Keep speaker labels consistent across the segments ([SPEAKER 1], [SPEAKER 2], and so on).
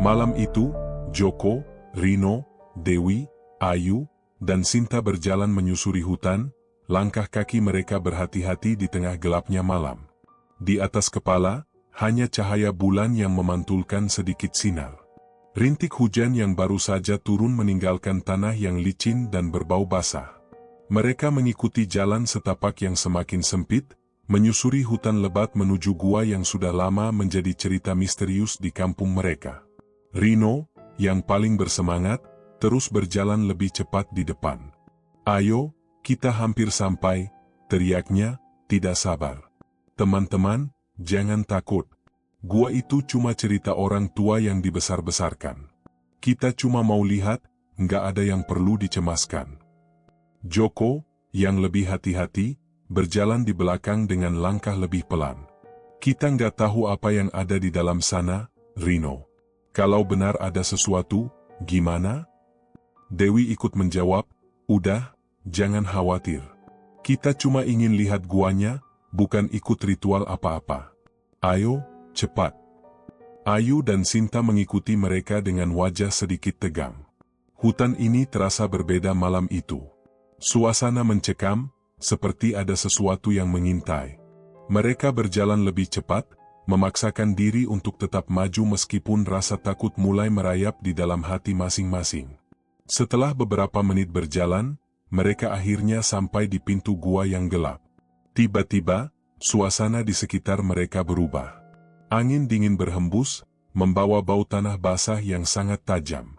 [SPEAKER 1] Malam itu, Joko, Rino, Dewi, Ayu, dan Sinta berjalan menyusuri hutan. Langkah kaki mereka berhati-hati di tengah gelapnya malam. Di atas kepala, hanya cahaya bulan yang memantulkan sedikit sinar. Rintik hujan yang baru saja turun meninggalkan tanah yang licin dan berbau basah. Mereka mengikuti jalan setapak yang semakin sempit, menyusuri hutan lebat menuju gua yang sudah lama menjadi cerita misterius di kampung mereka. Rino, yang paling bersemangat, terus berjalan lebih cepat di depan. "Ayo, kita hampir sampai," teriaknya, tidak sabar. "Teman-teman, jangan takut. Gua itu cuma cerita orang tua yang dibesar-besarkan. Kita cuma mau lihat, nggak ada yang perlu dicemaskan." Joko, yang lebih hati-hati, berjalan di belakang dengan langkah lebih pelan. "Kita nggak tahu apa yang ada di dalam sana, Rino. Kalau benar ada sesuatu, gimana?" Dewi ikut menjawab, "Udah, jangan khawatir. Kita cuma ingin lihat guanya, bukan ikut ritual apa-apa. Ayo, cepat." Ayu dan Sinta mengikuti mereka dengan wajah sedikit tegang. Hutan ini terasa berbeda malam itu. Suasana mencekam, seperti ada sesuatu yang mengintai. Mereka berjalan lebih cepat, memaksakan diri untuk tetap maju meskipun rasa takut mulai merayap di dalam hati masing-masing. Setelah beberapa menit berjalan, mereka akhirnya sampai di pintu gua yang gelap. Tiba-tiba, suasana di sekitar mereka berubah. Angin dingin berhembus, membawa bau tanah basah yang sangat tajam.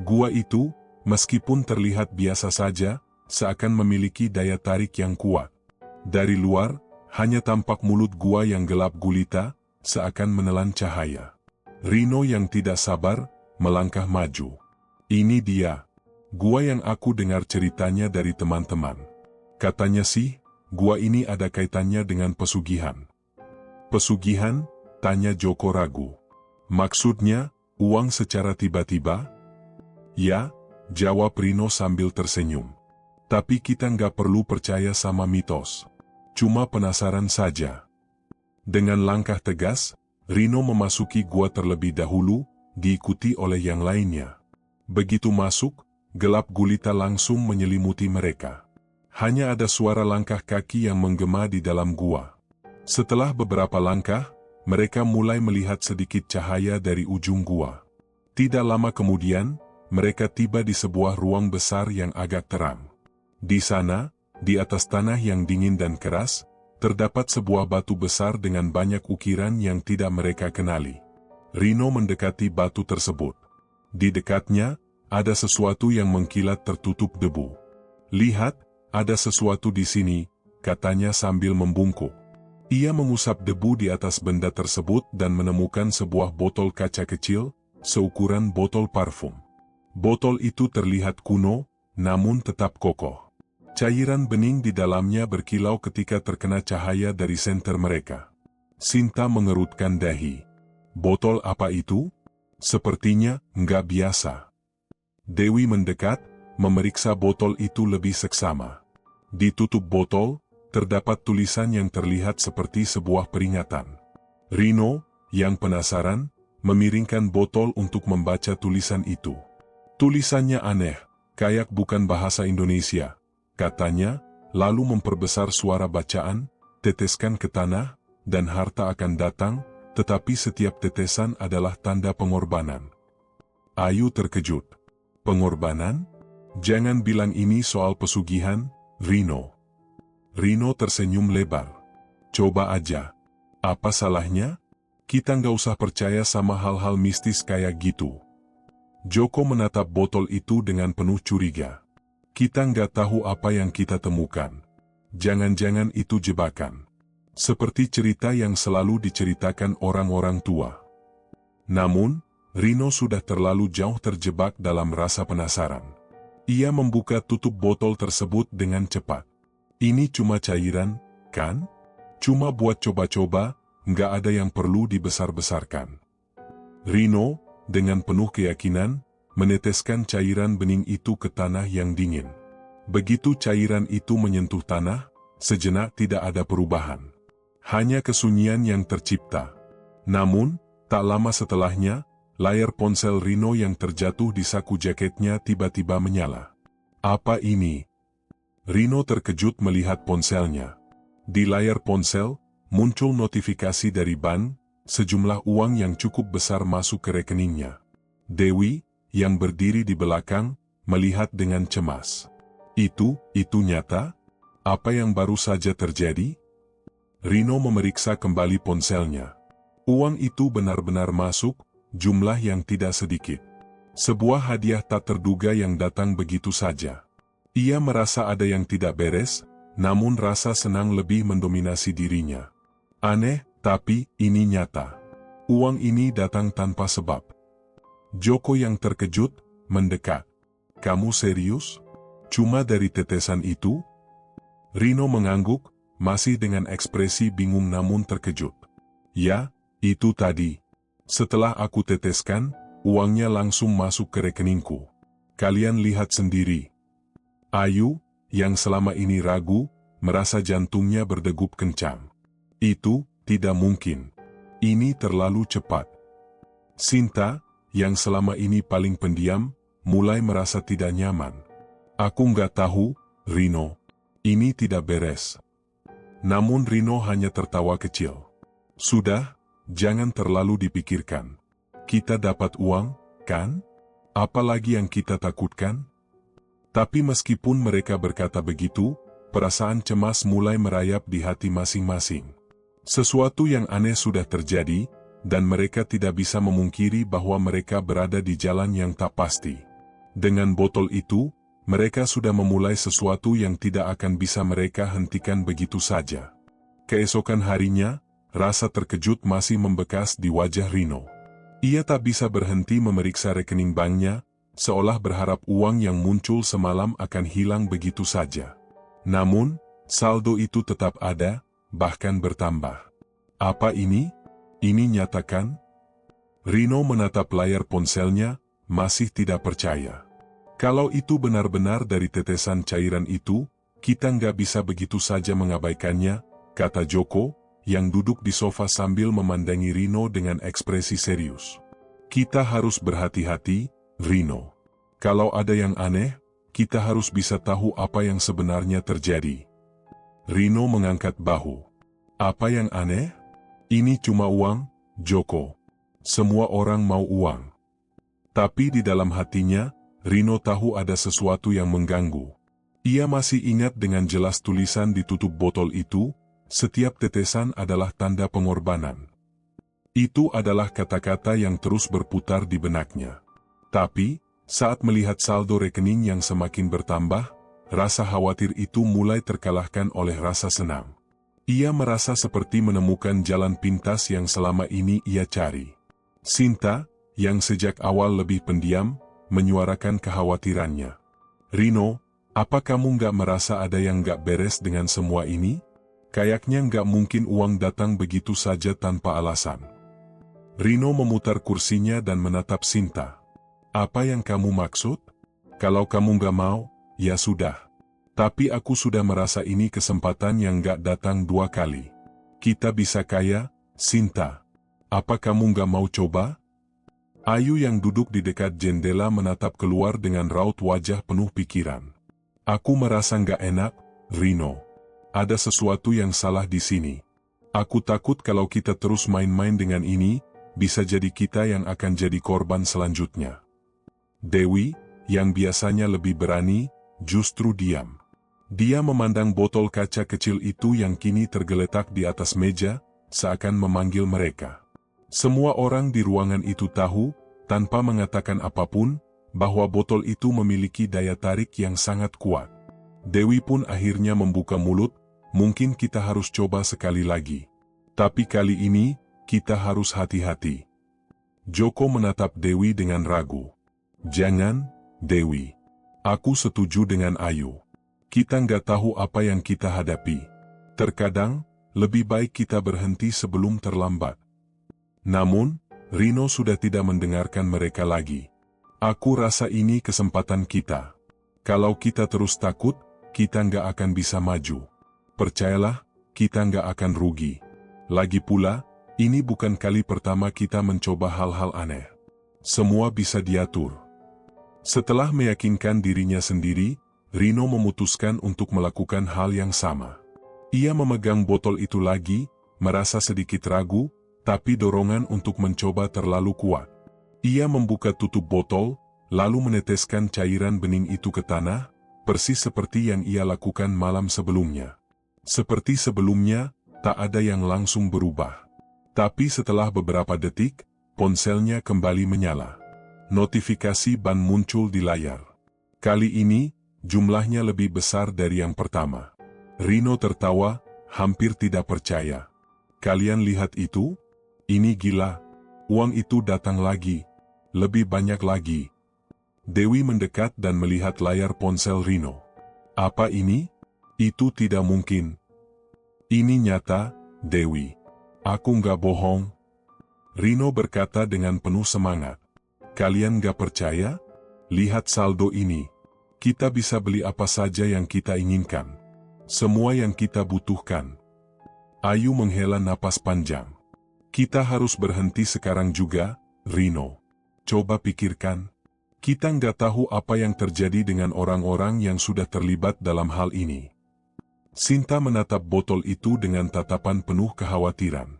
[SPEAKER 1] Gua itu, meskipun terlihat biasa saja, seakan memiliki daya tarik yang kuat. Dari luar, hanya tampak mulut gua yang gelap gulita, seakan menelan cahaya. Rino yang tidak sabar, melangkah maju. "Ini dia. Gua yang aku dengar ceritanya dari teman-teman. Katanya sih, gua ini ada kaitannya dengan pesugihan." "Pesugihan?" tanya Joko ragu. "Maksudnya, uang secara tiba-tiba?" "Ya," jawab Rino sambil tersenyum. "Tapi kita nggak perlu percaya sama mitos. Cuma penasaran saja." Dengan langkah tegas, Rino memasuki gua terlebih dahulu, diikuti oleh yang lainnya. Begitu masuk, gelap gulita langsung menyelimuti mereka. Hanya ada suara langkah kaki yang menggema di dalam gua. Setelah beberapa langkah, mereka mulai melihat sedikit cahaya dari ujung gua. Tidak lama kemudian, mereka tiba di sebuah ruang besar yang agak terang. Di sana, di atas tanah yang dingin dan keras, terdapat sebuah batu besar dengan banyak ukiran yang tidak mereka kenali. Rino mendekati batu tersebut. Di dekatnya, ada sesuatu yang mengkilat tertutup debu. "Lihat, ada sesuatu di sini," katanya sambil membungkuk. Ia mengusap debu di atas benda tersebut dan menemukan sebuah botol kaca kecil, seukuran botol parfum. Botol itu terlihat kuno, namun tetap kokoh. Cairan bening di dalamnya berkilau ketika terkena cahaya dari senter mereka. Sinta mengerutkan dahi. "Botol apa itu? Sepertinya nggak biasa." Dewi mendekat, memeriksa botol itu lebih seksama. Di tutup botol, terdapat tulisan yang terlihat seperti sebuah peringatan. Rino, yang penasaran, memiringkan botol untuk membaca tulisan itu. Tulisannya aneh, kayak bukan bahasa Indonesia, katanya, lalu memperbesar suara bacaan, "Teteskan ke tanah, dan harta akan datang, tetapi setiap tetesan adalah tanda pengorbanan." Ayu terkejut. "Pengorbanan? Jangan bilang ini soal pesugihan, Rino." Rino tersenyum lebar. "Coba aja. Apa salahnya? Kita nggak usah percaya sama hal-hal mistis kayak gitu." Joko menatap botol itu dengan penuh curiga. "Kita nggak tahu apa yang kita temukan. Jangan-jangan itu jebakan. Seperti cerita yang selalu diceritakan orang-orang tua." Namun, Rino sudah terlalu jauh terjebak dalam rasa penasaran. Ia membuka tutup botol tersebut dengan cepat. "Ini cuma cairan, kan? Cuma buat coba-coba, nggak ada yang perlu dibesar-besarkan." Rino, dengan penuh keyakinan, meneteskan cairan bening itu ke tanah yang dingin. Begitu cairan itu menyentuh tanah, sejenak tidak ada perubahan. Hanya kesunyian yang tercipta. Namun, tak lama setelahnya, layar ponsel Rino yang terjatuh di saku jaketnya tiba-tiba menyala. Apa ini? Rino terkejut melihat ponselnya. Di layar ponsel, muncul notifikasi dari bank, sejumlah uang yang cukup besar masuk ke rekeningnya. Dewi, yang berdiri di belakang, melihat dengan cemas. Itu nyata? Apa yang baru saja terjadi? Rino memeriksa kembali ponselnya. Uang itu benar-benar masuk, jumlah yang tidak sedikit. Sebuah hadiah tak terduga yang datang begitu saja. Ia merasa ada yang tidak beres, namun rasa senang lebih mendominasi dirinya. Aneh, tapi ini nyata. Uang ini datang tanpa sebab. Joko yang terkejut, mendekat. Kamu serius? Cuma dari tetesan itu? Rino mengangguk, masih dengan ekspresi bingung namun terkejut. Ya, itu tadi. Setelah aku teteskan, uangnya langsung masuk ke rekeningku. Kalian lihat sendiri. Ayu, yang selama ini ragu, merasa jantungnya berdegup kencang. Itu tidak mungkin. Ini terlalu cepat. Sinta, yang selama ini paling pendiam, mulai merasa tidak nyaman. Aku nggak tahu, Rino. Ini tidak beres. Namun Rino hanya tertawa kecil. Sudah, jangan terlalu dipikirkan. Kita dapat uang, kan? Apalagi yang kita takutkan? Tapi meskipun mereka berkata begitu, perasaan cemas mulai merayap di hati masing-masing. Sesuatu yang aneh sudah terjadi, dan mereka tidak bisa memungkiri bahwa mereka berada di jalan yang tak pasti. Dengan botol itu, mereka sudah memulai sesuatu yang tidak akan bisa mereka hentikan begitu saja. Keesokan harinya, rasa terkejut masih membekas di wajah Rino. Ia tak bisa berhenti memeriksa rekening banknya, seolah berharap uang yang muncul semalam akan hilang begitu saja. Namun, saldo itu tetap ada, bahkan bertambah. Apa ini? Ini nyatakan? Rino menatap layar ponselnya, masih tidak percaya. Kalau itu benar-benar dari tetesan cairan itu, kita nggak bisa begitu saja mengabaikannya, kata Joko, yang duduk di sofa sambil memandangi Rino dengan ekspresi serius. Kita harus berhati-hati, Rino. Kalau ada yang aneh, kita harus bisa tahu apa yang sebenarnya terjadi. Rino mengangkat bahu. Apa yang aneh? Ini cuma uang, Joko. Semua orang mau uang. Tapi di dalam hatinya, Rino tahu ada sesuatu yang mengganggu. Ia masih ingat dengan jelas tulisan di tutup botol itu, setiap tetesan adalah tanda pengorbanan. Itu adalah kata-kata yang terus berputar di benaknya. Tapi, saat melihat saldo rekening yang semakin bertambah, rasa khawatir itu mulai terkalahkan oleh rasa senang. Ia merasa seperti menemukan jalan pintas yang selama ini ia cari. Sinta, yang sejak awal lebih pendiam, menyuarakan kekhawatirannya. Rino, apa kamu nggak merasa ada yang nggak beres dengan semua ini? Kayaknya nggak mungkin uang datang begitu saja tanpa alasan. Rino memutar kursinya dan menatap Sinta. Apa yang kamu maksud? Kalau kamu nggak mau, ya sudah. Tapi aku sudah merasa ini kesempatan yang nggak datang dua kali. Kita bisa kaya, Sinta. Apa kamu nggak mau coba? Ayu yang duduk di dekat jendela menatap keluar dengan raut wajah penuh pikiran. Aku merasa nggak enak, Rino. Ada sesuatu yang salah di sini. Aku takut kalau kita terus main-main dengan ini, bisa jadi kita yang akan jadi korban selanjutnya. Dewi, yang biasanya lebih berani, justru diam. Dia memandang botol kaca kecil itu yang kini tergeletak di atas meja, seakan memanggil mereka. Semua orang di ruangan itu tahu, tanpa mengatakan apapun, bahwa botol itu memiliki daya tarik yang sangat kuat. Dewi pun akhirnya membuka mulut, mungkin kita harus coba sekali lagi. Tapi kali ini, kita harus hati-hati. Joko menatap Dewi dengan ragu. Jangan, Dewi. Aku setuju dengan Ayu. Kita nggak tahu apa yang kita hadapi. Terkadang, lebih baik kita berhenti sebelum terlambat. Namun, Rino sudah tidak mendengarkan mereka lagi. Aku rasa ini kesempatan kita. Kalau kita terus takut, kita nggak akan bisa maju. Percayalah, kita nggak akan rugi. Lagi pula, ini bukan kali pertama kita mencoba hal-hal aneh. Semua bisa diatur. Setelah meyakinkan dirinya sendiri, Rino memutuskan untuk melakukan hal yang sama. Ia memegang botol itu lagi, merasa sedikit ragu, tapi dorongan untuk mencoba terlalu kuat. Ia membuka tutup botol, lalu meneteskan cairan bening itu ke tanah, persis seperti yang ia lakukan malam sebelumnya. Seperti sebelumnya, tak ada yang langsung berubah. Tapi setelah beberapa detik, ponselnya kembali menyala. Notifikasi ban muncul di layar. Kali ini, jumlahnya lebih besar dari yang pertama. Rino tertawa, hampir tidak percaya. Kalian lihat itu? Ini gila. Uang itu datang lagi. Lebih banyak lagi. Dewi mendekat dan melihat layar ponsel Rino. Apa ini? Itu tidak mungkin. Ini nyata, Dewi. Aku nggak bohong. Rino berkata dengan penuh semangat. Kalian nggak percaya? Lihat saldo ini. Kita bisa beli apa saja yang kita inginkan. Semua yang kita butuhkan. Ayu menghela napas panjang. Kita harus berhenti sekarang juga, Rino. Coba pikirkan. Kita nggak tahu apa yang terjadi dengan orang-orang yang sudah terlibat dalam hal ini. Sinta menatap botol itu dengan tatapan penuh kekhawatiran.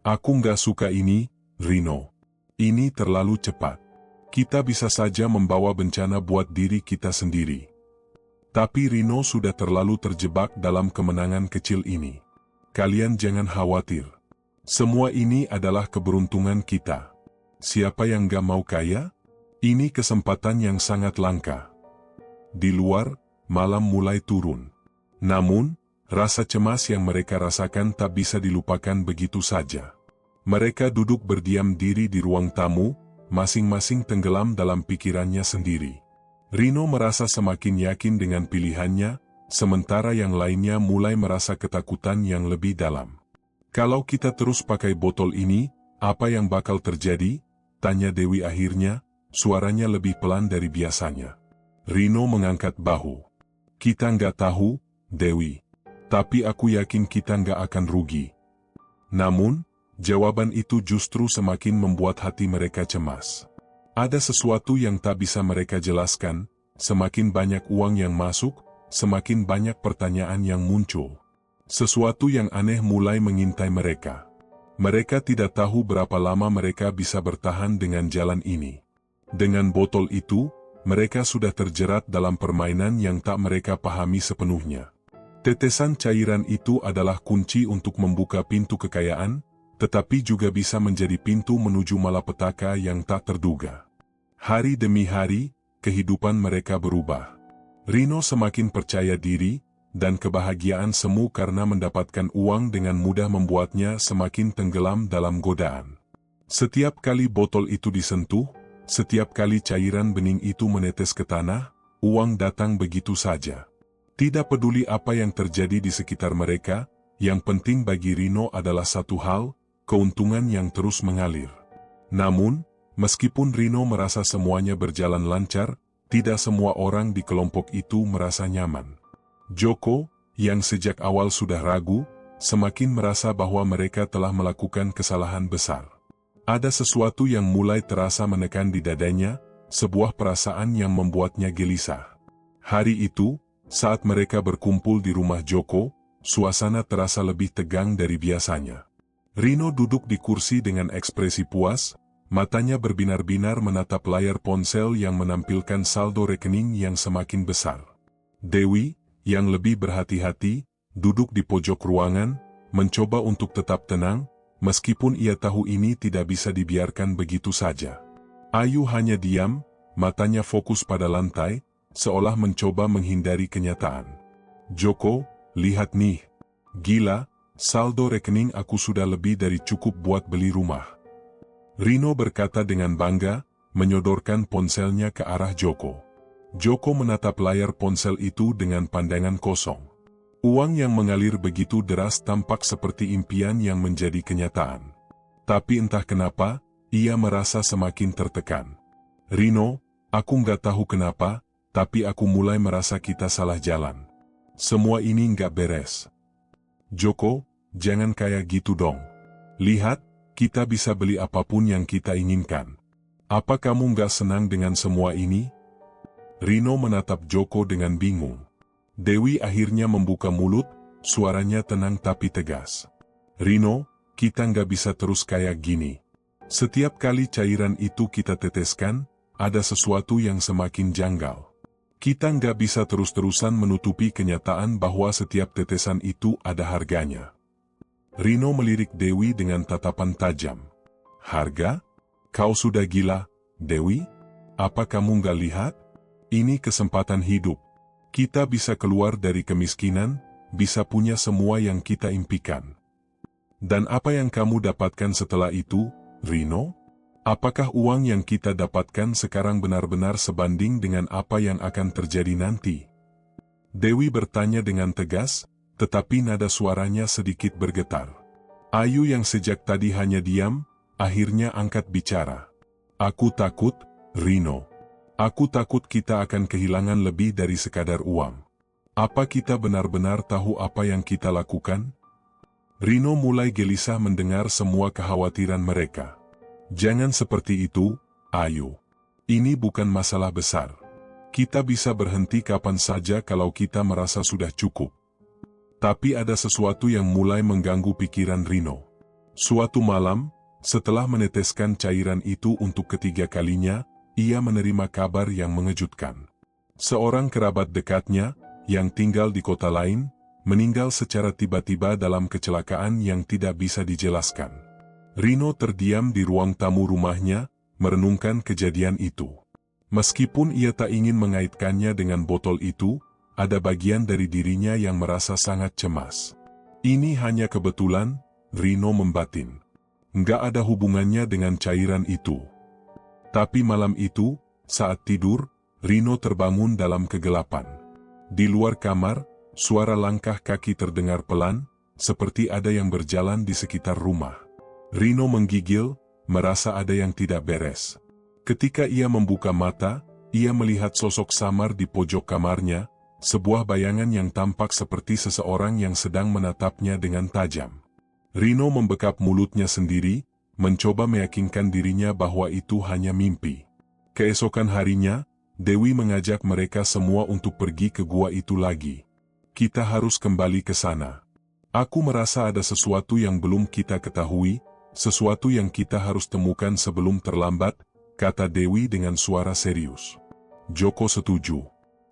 [SPEAKER 1] Aku nggak suka ini, Rino. Ini terlalu cepat. Kita bisa saja membawa bencana buat diri kita sendiri. Tapi Rino sudah terlalu terjebak dalam kemenangan kecil ini. Kalian jangan khawatir. Semua ini adalah keberuntungan kita. Siapa yang gak mau kaya? Ini kesempatan yang sangat langka. Di luar, malam mulai turun. Namun, rasa cemas yang mereka rasakan tak bisa dilupakan begitu saja. Mereka duduk berdiam diri di ruang tamu, masing-masing tenggelam dalam pikirannya sendiri. Rino merasa semakin yakin dengan pilihannya, sementara yang lainnya mulai merasa ketakutan yang lebih dalam. Kalau kita terus pakai botol ini, apa yang bakal terjadi? Tanya Dewi akhirnya, suaranya lebih pelan dari biasanya. Rino mengangkat bahu. Kita nggak tahu, Dewi. Tapi aku yakin kita nggak akan rugi. Namun, jawaban itu justru semakin membuat hati mereka cemas. Ada sesuatu yang tak bisa mereka jelaskan, semakin banyak uang yang masuk, semakin banyak pertanyaan yang muncul. Sesuatu yang aneh mulai mengintai mereka. Mereka tidak tahu berapa lama mereka bisa bertahan dengan jalan ini. Dengan botol itu, mereka sudah terjerat dalam permainan yang tak mereka pahami sepenuhnya. Tetesan cairan itu adalah kunci untuk membuka pintu kekayaan, tetapi juga bisa menjadi pintu menuju malapetaka yang tak terduga. Hari demi hari, kehidupan mereka berubah. Rino semakin percaya diri, dan kebahagiaan semu karena mendapatkan uang dengan mudah membuatnya semakin tenggelam dalam godaan. Setiap kali botol itu disentuh, setiap kali cairan bening itu menetes ke tanah, uang datang begitu saja. Tidak peduli apa yang terjadi di sekitar mereka, yang penting bagi Rino adalah satu hal, keuntungan yang terus mengalir. Namun, meskipun Rino merasa semuanya berjalan lancar, tidak semua orang di kelompok itu merasa nyaman. Joko, yang sejak awal sudah ragu, semakin merasa bahwa mereka telah melakukan kesalahan besar. Ada sesuatu yang mulai terasa menekan di dadanya, sebuah perasaan yang membuatnya gelisah. Hari itu, saat mereka berkumpul di rumah Joko, suasana terasa lebih tegang dari biasanya. Rino duduk di kursi dengan ekspresi puas, matanya berbinar-binar menatap layar ponsel yang menampilkan saldo rekening yang semakin besar. Dewi, yang lebih berhati-hati, duduk di pojok ruangan, mencoba untuk tetap tenang, meskipun ia tahu ini tidak bisa dibiarkan begitu saja. Ayu hanya diam, matanya fokus pada lantai, seolah mencoba menghindari kenyataan. Joko, lihat nih. Gila, saldo rekening aku sudah lebih dari cukup buat beli rumah. Rino berkata dengan bangga, menyodorkan ponselnya ke arah Joko. Joko menatap layar ponsel itu dengan pandangan kosong. Uang yang mengalir begitu deras tampak seperti impian yang menjadi kenyataan. Tapi entah kenapa, ia merasa semakin tertekan. Rino, aku nggak tahu kenapa, tapi aku mulai merasa kita salah jalan. Semua ini nggak beres. Joko, jangan kayak gitu dong. Lihat, kita bisa beli apapun yang kita inginkan. Apa kamu nggak senang dengan semua ini? Rino menatap Joko dengan bingung. Dewi akhirnya membuka mulut, suaranya tenang tapi tegas. Rino, kita nggak bisa terus kayak gini. Setiap kali cairan itu kita teteskan, ada sesuatu yang semakin janggal. Kita nggak bisa terus-terusan menutupi kenyataan bahwa setiap tetesan itu ada harganya. Rino melirik Dewi dengan tatapan tajam. Harga? Kau sudah gila, Dewi? Apa kamu nggak lihat? Ini kesempatan hidup. Kita bisa keluar dari kemiskinan, bisa punya semua yang kita impikan. Dan apa yang kamu dapatkan setelah itu, Rino? Apakah uang yang kita dapatkan sekarang benar-benar sebanding dengan apa yang akan terjadi nanti? Dewi bertanya dengan tegas, tetapi nada suaranya sedikit bergetar. Ayu yang sejak tadi hanya diam, akhirnya angkat bicara. Aku takut, Rino. Aku takut kita akan kehilangan lebih dari sekadar uang. Apa kita benar-benar tahu apa yang kita lakukan? Rino mulai gelisah mendengar semua kekhawatiran mereka. Jangan seperti itu, Ayu. Ini bukan masalah besar. Kita bisa berhenti kapan saja kalau kita merasa sudah cukup. Tapi ada sesuatu yang mulai mengganggu pikiran Rino. Suatu malam, setelah meneteskan cairan itu untuk ketiga kalinya, ia menerima kabar yang mengejutkan. Seorang kerabat dekatnya, yang tinggal di kota lain, meninggal secara tiba-tiba dalam kecelakaan yang tidak bisa dijelaskan. Rino terdiam di ruang tamu rumahnya, merenungkan kejadian itu. Meskipun ia tak ingin mengaitkannya dengan botol itu, ada bagian dari dirinya yang merasa sangat cemas. Ini hanya kebetulan, Rino membatin. Nggak ada hubungannya dengan cairan itu. Tapi malam itu, saat tidur, Rino terbangun dalam kegelapan. Di luar kamar, suara langkah kaki terdengar pelan, seperti ada yang berjalan di sekitar rumah. Rino menggigil, merasa ada yang tidak beres. Ketika ia membuka mata, ia melihat sosok samar di pojok kamarnya, sebuah bayangan yang tampak seperti seseorang yang sedang menatapnya dengan tajam. Rino membekap mulutnya sendiri, mencoba meyakinkan dirinya bahwa itu hanya mimpi. Keesokan harinya, Dewi mengajak mereka semua untuk pergi ke gua itu lagi. Kita harus kembali ke sana. Aku merasa ada sesuatu yang belum kita ketahui, sesuatu yang kita harus temukan sebelum terlambat, kata Dewi dengan suara serius. Joko setuju.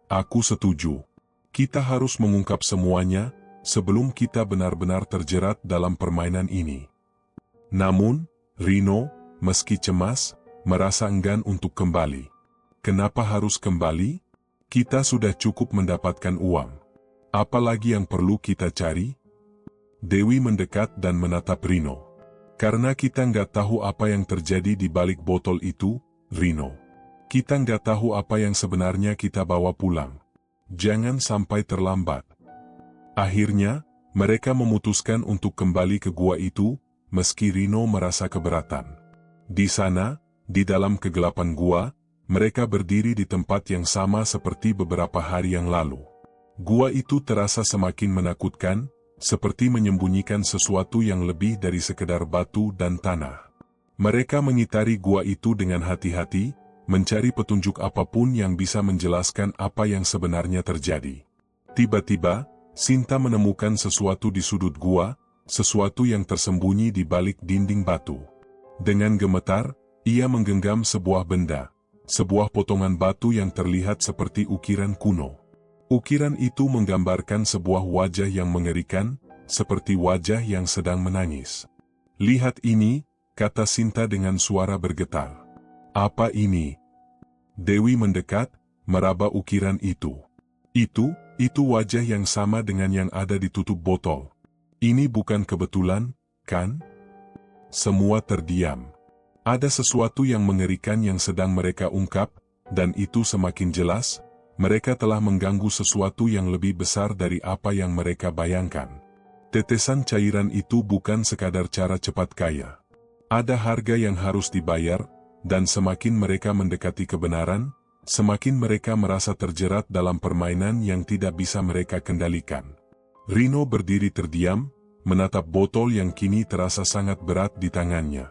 [SPEAKER 1] Aku setuju. Kita harus mengungkap semuanya, sebelum kita benar-benar terjerat dalam permainan ini. Namun, Rino, meski cemas, merasa enggan untuk kembali. Kenapa harus kembali? Kita sudah cukup mendapatkan uang. Apalagi yang perlu kita cari? Dewi mendekat dan menatap Rino. Karena kita nggak tahu apa yang terjadi di balik botol itu, Rino. Kita nggak tahu apa yang sebenarnya kita bawa pulang. Jangan sampai terlambat. Akhirnya, mereka memutuskan untuk kembali ke gua itu, meski Rino merasa keberatan. Di sana, di dalam kegelapan gua, mereka berdiri di tempat yang sama seperti beberapa hari yang lalu. Gua itu terasa semakin menakutkan, seperti menyembunyikan sesuatu yang lebih dari sekedar batu dan tanah. Mereka mengitari gua itu dengan hati-hati, mencari petunjuk apapun yang bisa menjelaskan apa yang sebenarnya terjadi. Tiba-tiba, Sinta menemukan sesuatu di sudut gua, sesuatu yang tersembunyi di balik dinding batu. Dengan gemetar, ia menggenggam sebuah benda, sebuah potongan batu yang terlihat seperti ukiran kuno. Ukiran itu menggambarkan sebuah wajah yang mengerikan, seperti wajah yang sedang menangis. Lihat ini, kata Sinta dengan suara bergetar. Apa ini? Dewi mendekat, meraba ukiran itu. Itu wajah yang sama dengan yang ada di tutup botol. Ini bukan kebetulan, kan? Semua terdiam. Ada sesuatu yang mengerikan yang sedang mereka ungkap, dan itu semakin jelas, mereka telah mengganggu sesuatu yang lebih besar dari apa yang mereka bayangkan. Tetesan cairan itu bukan sekadar cara cepat kaya. Ada harga yang harus dibayar, dan semakin mereka mendekati kebenaran, semakin mereka merasa terjerat dalam permainan yang tidak bisa mereka kendalikan. Rino berdiri terdiam, menatap botol yang kini terasa sangat berat di tangannya.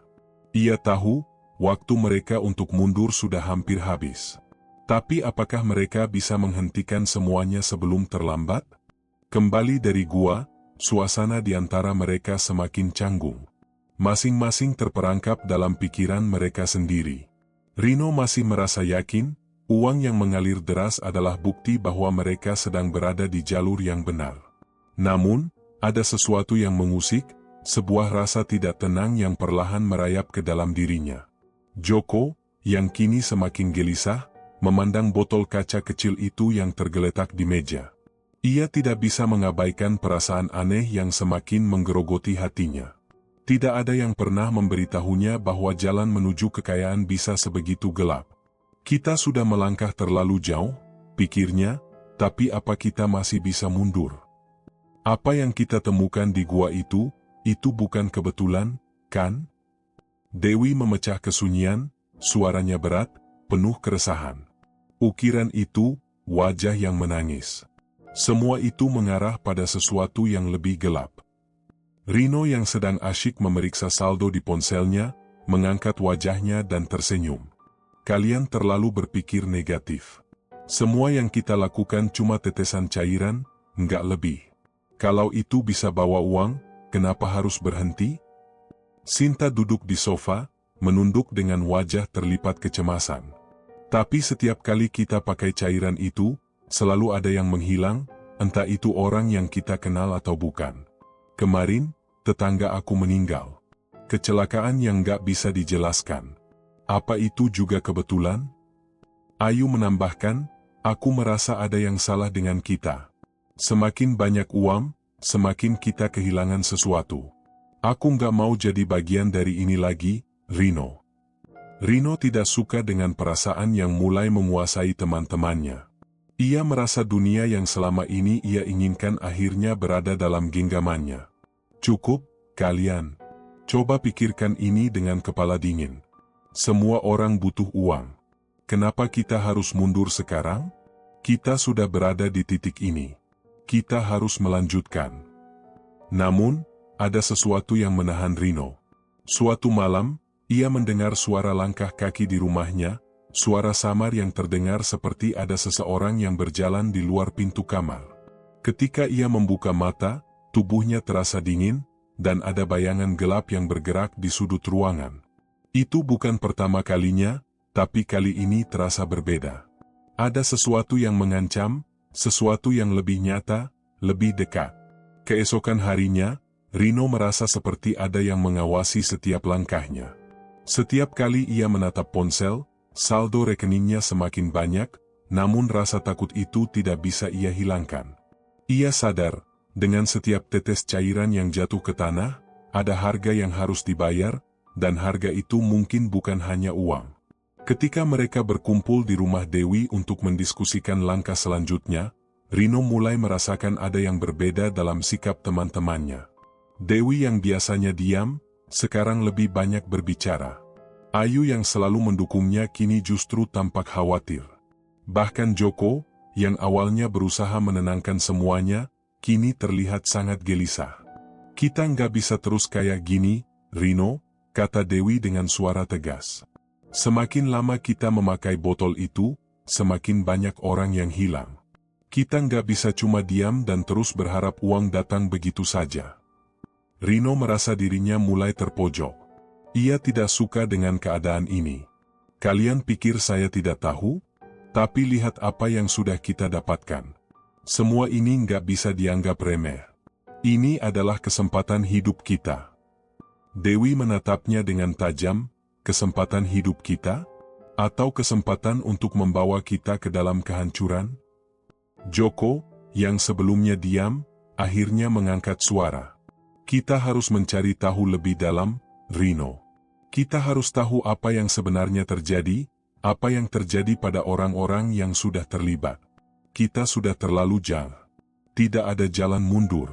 [SPEAKER 1] Ia tahu, waktu mereka untuk mundur sudah hampir habis. Tapi apakah mereka bisa menghentikan semuanya sebelum terlambat? Kembali dari gua, suasana di antara mereka semakin canggung. Masing-masing terperangkap dalam pikiran mereka sendiri. Rino masih merasa yakin, uang yang mengalir deras adalah bukti bahwa mereka sedang berada di jalur yang benar. Namun, ada sesuatu yang mengusik, sebuah rasa tidak tenang yang perlahan merayap ke dalam dirinya. Joko, yang kini semakin gelisah, memandang botol kaca kecil itu yang tergeletak di meja. Ia tidak bisa mengabaikan perasaan aneh yang semakin menggerogoti hatinya. Tidak ada yang pernah memberitahunya bahwa jalan menuju kekayaan bisa sebegitu gelap. Kita sudah melangkah terlalu jauh, pikirnya, tapi apa kita masih bisa mundur? Apa yang kita temukan di gua itu bukan kebetulan, kan? Dewi memecah kesunyian, suaranya berat, penuh keresahan. Ukiran itu, wajah yang menangis. Semua itu mengarah pada sesuatu yang lebih gelap. Rino yang sedang asyik memeriksa saldo di ponselnya, mengangkat wajahnya dan tersenyum. Kalian terlalu berpikir negatif. Semua yang kita lakukan cuma tetesan cairan, enggak lebih. Kalau itu bisa bawa uang, kenapa harus berhenti? Sinta duduk di sofa, menunduk dengan wajah terlipat kecemasan. Tapi setiap kali kita pakai cairan itu, selalu ada yang menghilang, entah itu orang yang kita kenal atau bukan. Kemarin, tetangga aku meninggal. Kecelakaan yang gak bisa dijelaskan. Apa itu juga kebetulan? Ayu menambahkan, aku merasa ada yang salah dengan kita. Semakin banyak uang, semakin kita kehilangan sesuatu. Aku gak mau jadi bagian dari ini lagi, Rino. Rino tidak suka dengan perasaan yang mulai menguasai teman-temannya. Ia merasa dunia yang selama ini ia inginkan akhirnya berada dalam genggamannya. Cukup, kalian. Coba pikirkan ini dengan kepala dingin. Semua orang butuh uang. Kenapa kita harus mundur sekarang? Kita sudah berada di titik ini. Kita harus melanjutkan. Namun, ada sesuatu yang menahan Rino. Suatu malam, ia mendengar suara langkah kaki di rumahnya, suara samar yang terdengar seperti ada seseorang yang berjalan di luar pintu kamar. Ketika ia membuka mata, tubuhnya terasa dingin, dan ada bayangan gelap yang bergerak di sudut ruangan. Itu bukan pertama kalinya, tapi kali ini terasa berbeda. Ada sesuatu yang mengancam, sesuatu yang lebih nyata, lebih dekat. Keesokan harinya, Rino merasa seperti ada yang mengawasi setiap langkahnya. Setiap kali ia menatap ponsel, saldo rekeningnya semakin banyak, namun rasa takut itu tidak bisa ia hilangkan. Ia sadar, dengan setiap tetes cairan yang jatuh ke tanah, ada harga yang harus dibayar, dan harga itu mungkin bukan hanya uang. Ketika mereka berkumpul di rumah Dewi untuk mendiskusikan langkah selanjutnya, Rino mulai merasakan ada yang berbeda dalam sikap teman-temannya. Dewi yang biasanya diam, sekarang lebih banyak berbicara. Ayu yang selalu mendukungnya kini justru tampak khawatir. Bahkan Joko, yang awalnya berusaha menenangkan semuanya, kini terlihat sangat gelisah. Kita nggak bisa terus kayak gini, Rino, kata Dewi dengan suara tegas. Semakin lama kita memakai botol itu, semakin banyak orang yang hilang. Kita nggak bisa cuma diam dan terus berharap uang datang begitu saja. Rino merasa dirinya mulai terpojok. Ia tidak suka dengan keadaan ini. Kalian pikir saya tidak tahu? Tapi lihat apa yang sudah kita dapatkan. Semua ini nggak bisa dianggap remeh. Ini adalah kesempatan hidup kita. Dewi menatapnya dengan tajam, kesempatan hidup kita? Atau kesempatan untuk membawa kita ke dalam kehancuran? Joko, yang sebelumnya diam, akhirnya mengangkat suara. Kita harus mencari tahu lebih dalam, Rino. Kita harus tahu apa yang sebenarnya terjadi, apa yang terjadi pada orang-orang yang sudah terlibat. Kita sudah terlalu jauh. Tidak ada jalan mundur.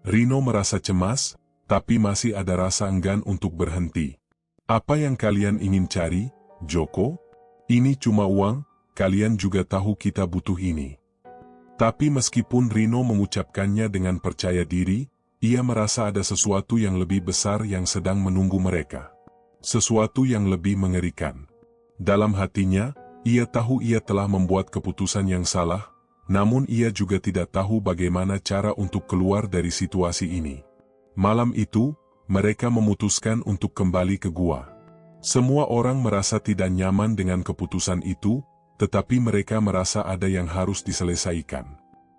[SPEAKER 1] Rino merasa cemas, tapi masih ada rasa enggan untuk berhenti. Apa yang kalian ingin cari, Joko? Ini cuma uang, kalian juga tahu kita butuh ini. Tapi meskipun Rino mengucapkannya dengan percaya diri, ia merasa ada sesuatu yang lebih besar yang sedang menunggu mereka. sesuatu yang lebih mengerikan. Dalam hatinya, ia tahu ia telah membuat keputusan yang salah, namun ia juga tidak tahu bagaimana cara untuk keluar dari situasi ini. Malam itu, mereka memutuskan untuk kembali ke gua. Semua orang merasa tidak nyaman dengan keputusan itu, tetapi mereka merasa ada yang harus diselesaikan.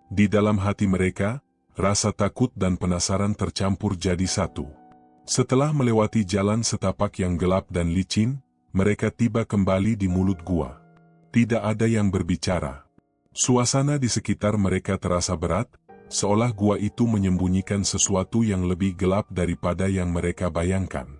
[SPEAKER 1] Di dalam hati mereka, rasa takut dan penasaran tercampur jadi satu. Setelah melewati jalan setapak yang gelap dan licin, mereka tiba kembali di mulut gua. Tidak ada yang berbicara. Suasana di sekitar mereka terasa berat, seolah gua itu menyembunyikan sesuatu yang lebih gelap daripada yang mereka bayangkan.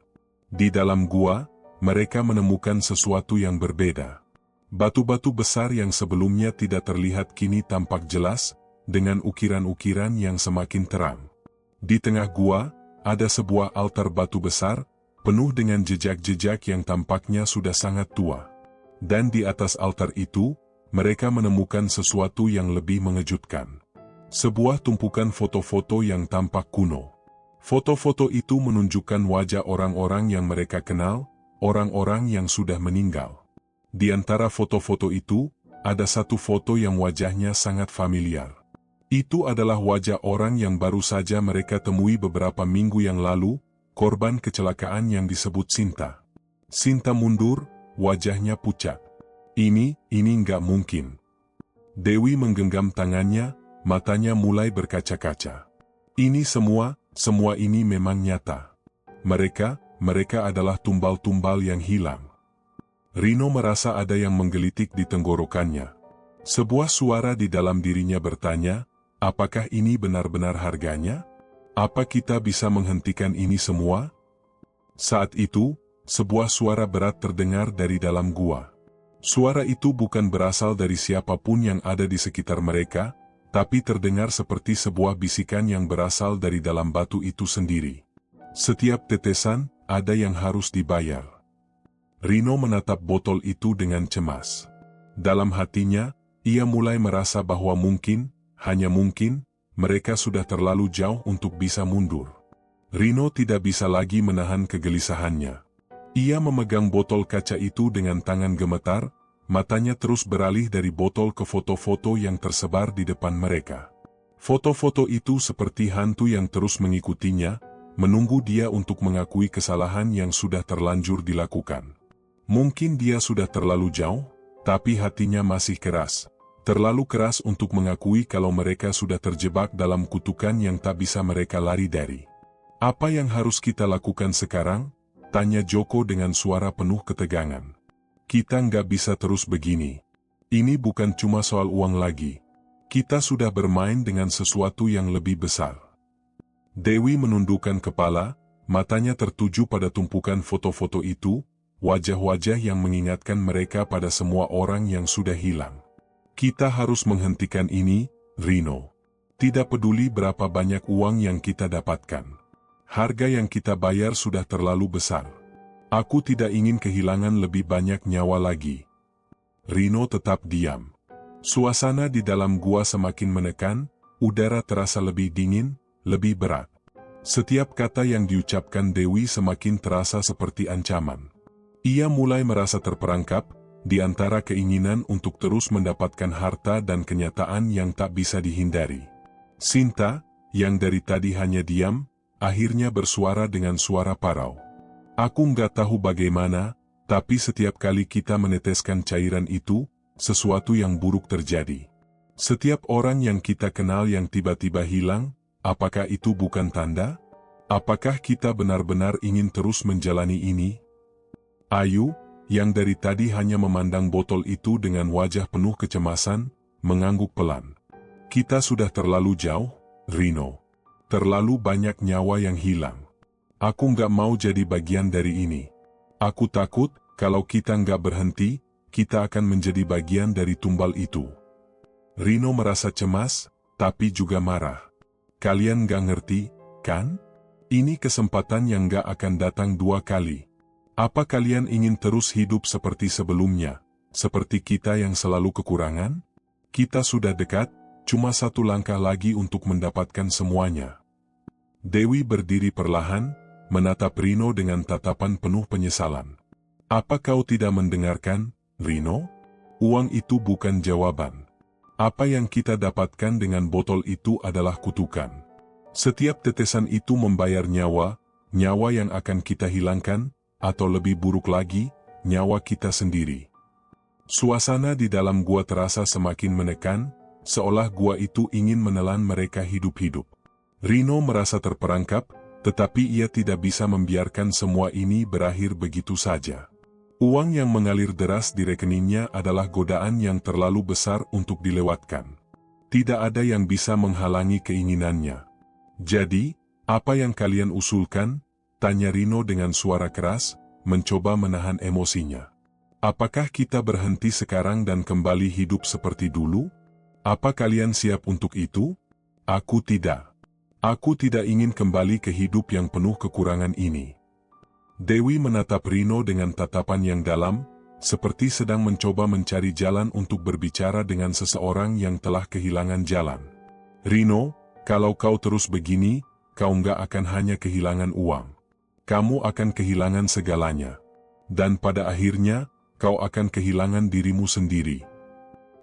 [SPEAKER 1] Di dalam gua, mereka menemukan sesuatu yang berbeda. Batu-batu besar yang sebelumnya tidak terlihat kini tampak jelas, dengan ukiran-ukiran yang semakin terang. Di tengah gua, ada sebuah altar batu besar, penuh dengan jejak-jejak yang tampaknya sudah sangat tua. Dan di atas altar itu, mereka menemukan sesuatu yang lebih mengejutkan. Sebuah tumpukan foto-foto yang tampak kuno. Foto-foto itu menunjukkan wajah orang-orang yang mereka kenal, orang-orang yang sudah meninggal. Di antara foto-foto itu, ada satu foto yang wajahnya sangat familiar. Itu adalah wajah orang yang baru saja mereka temui beberapa minggu yang lalu, korban kecelakaan yang disebut Sinta. Sinta mundur, wajahnya pucat. Ini nggak mungkin. Dewi menggenggam tangannya, matanya mulai berkaca-kaca. Ini semua ini memang nyata. Mereka adalah tumbal-tumbal yang hilang. Rino merasa ada yang menggelitik di tenggorokannya. Sebuah suara di dalam dirinya bertanya, apakah ini benar-benar harganya? Apa kita bisa menghentikan ini semua? Saat itu, sebuah suara berat terdengar dari dalam gua. Suara itu bukan berasal dari siapapun yang ada di sekitar mereka, tapi terdengar seperti sebuah bisikan yang berasal dari dalam batu itu sendiri. Setiap tetesan, ada yang harus dibayar. Rino menatap botol itu dengan cemas. Dalam hatinya, ia mulai merasa bahwa mungkin, hanya mungkin, mereka sudah terlalu jauh untuk bisa mundur. Rino tidak bisa lagi menahan kegelisahannya. Ia memegang botol kaca itu dengan tangan gemetar, matanya terus beralih dari botol ke foto-foto yang tersebar di depan mereka. Foto-foto itu seperti hantu yang terus mengikutinya, menunggu dia untuk mengakui kesalahan yang sudah terlanjur dilakukan. Mungkin dia sudah terlalu jauh, tapi hatinya masih keras. Terlalu keras untuk mengakui kalau mereka sudah terjebak dalam kutukan yang tak bisa mereka lari dari. Apa yang harus kita lakukan sekarang? Tanya Joko dengan suara penuh ketegangan. Kita nggak bisa terus begini. Ini bukan cuma soal uang lagi. Kita sudah bermain dengan sesuatu yang lebih besar. Dewi menundukkan kepala, matanya tertuju pada tumpukan foto-foto itu, wajah-wajah yang mengingatkan mereka pada semua orang yang sudah hilang. Kita harus menghentikan ini, Rino. Tidak peduli berapa banyak uang yang kita dapatkan. Harga yang kita bayar sudah terlalu besar. Aku tidak ingin kehilangan lebih banyak nyawa lagi. Rino tetap diam. Suasana di dalam gua semakin menekan, udara terasa lebih dingin, lebih berat. Setiap kata yang diucapkan Dewi semakin terasa seperti ancaman. Ia mulai merasa terperangkap, di antara keinginan untuk terus mendapatkan harta dan kenyataan yang tak bisa dihindari. Sinta, yang dari tadi hanya diam, akhirnya bersuara dengan suara parau. Aku nggak tahu bagaimana, tapi setiap kali kita meneteskan cairan itu, sesuatu yang buruk terjadi. Setiap orang yang kita kenal yang tiba-tiba hilang, apakah itu bukan tanda? Apakah kita benar-benar ingin terus menjalani ini? Ayu, yang dari tadi hanya memandang botol itu dengan wajah penuh kecemasan, mengangguk pelan. Kita sudah terlalu jauh, Rino. Terlalu banyak nyawa yang hilang. Aku nggak mau jadi bagian dari ini. Aku takut, kalau kita nggak berhenti, kita akan menjadi bagian dari tumbal itu. Rino merasa cemas, tapi juga marah. Kalian nggak ngerti, kan? Ini kesempatan yang nggak akan datang dua kali. Apa kalian ingin terus hidup seperti sebelumnya, seperti kita yang selalu kekurangan? Kita sudah dekat, cuma satu langkah lagi untuk mendapatkan semuanya. Dewi berdiri perlahan, menatap Rino dengan tatapan penuh penyesalan. Apa kau tidak mendengarkan, Rino? Uang itu bukan jawaban. Apa yang kita dapatkan dengan botol itu adalah kutukan. Setiap tetesan itu membayar nyawa, nyawa yang akan kita hilangkan, atau lebih buruk lagi, nyawa kita sendiri. Suasana di dalam gua terasa semakin menekan, seolah gua itu ingin menelan mereka hidup-hidup. Rino merasa terperangkap, tetapi ia tidak bisa membiarkan semua ini berakhir begitu saja. Uang yang mengalir deras di rekeningnya adalah godaan yang terlalu besar untuk dilewatkan. Tidak ada yang bisa menghalangi keinginannya. Jadi, apa yang kalian usulkan? Tanya Rino dengan suara keras, mencoba menahan emosinya. Apakah kita berhenti sekarang dan kembali hidup seperti dulu? Apa kalian siap untuk itu? Aku tidak. Aku tidak ingin kembali ke hidup yang penuh kekurangan ini. Dewi menatap Rino dengan tatapan yang dalam, seperti sedang mencoba mencari jalan untuk berbicara dengan seseorang yang telah kehilangan jalan. Rino, kalau kau terus begini, kau nggak akan hanya kehilangan uang. Kamu akan kehilangan segalanya. Dan pada akhirnya, kau akan kehilangan dirimu sendiri.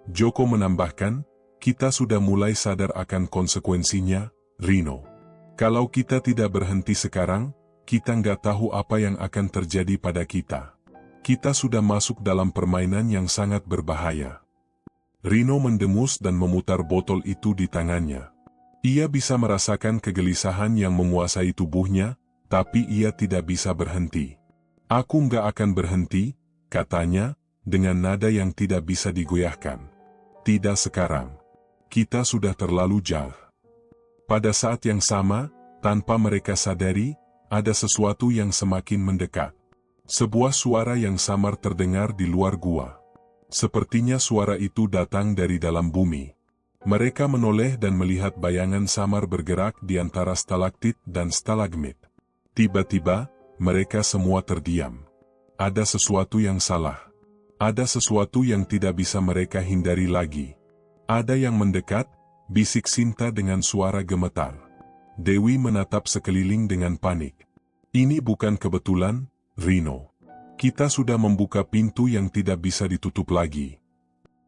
[SPEAKER 1] Joko menambahkan, kita sudah mulai sadar akan konsekuensinya, Rino. Kalau kita tidak berhenti sekarang, kita nggak tahu apa yang akan terjadi pada kita. Kita sudah masuk dalam permainan yang sangat berbahaya. Rino mendemus dan memutar botol itu di tangannya. Ia bisa merasakan kegelisahan yang menguasai tubuhnya, tapi ia tidak bisa berhenti. Aku nggak akan berhenti, katanya, dengan nada yang tidak bisa digoyahkan. Tidak sekarang. Kita sudah terlalu jauh. Pada saat yang sama, tanpa mereka sadari, ada sesuatu yang semakin mendekat. Sebuah suara yang samar terdengar di luar gua. Sepertinya suara itu datang dari dalam bumi. Mereka menoleh dan melihat bayangan samar bergerak di antara stalaktit dan stalagmit. Tiba-tiba, mereka semua terdiam. Ada sesuatu yang salah. Ada sesuatu yang tidak bisa mereka hindari lagi. Ada yang mendekat, bisik Sinta dengan suara gemetar. Dewi menatap sekeliling dengan panik. Ini bukan kebetulan, Rino. Kita sudah membuka pintu yang tidak bisa ditutup lagi.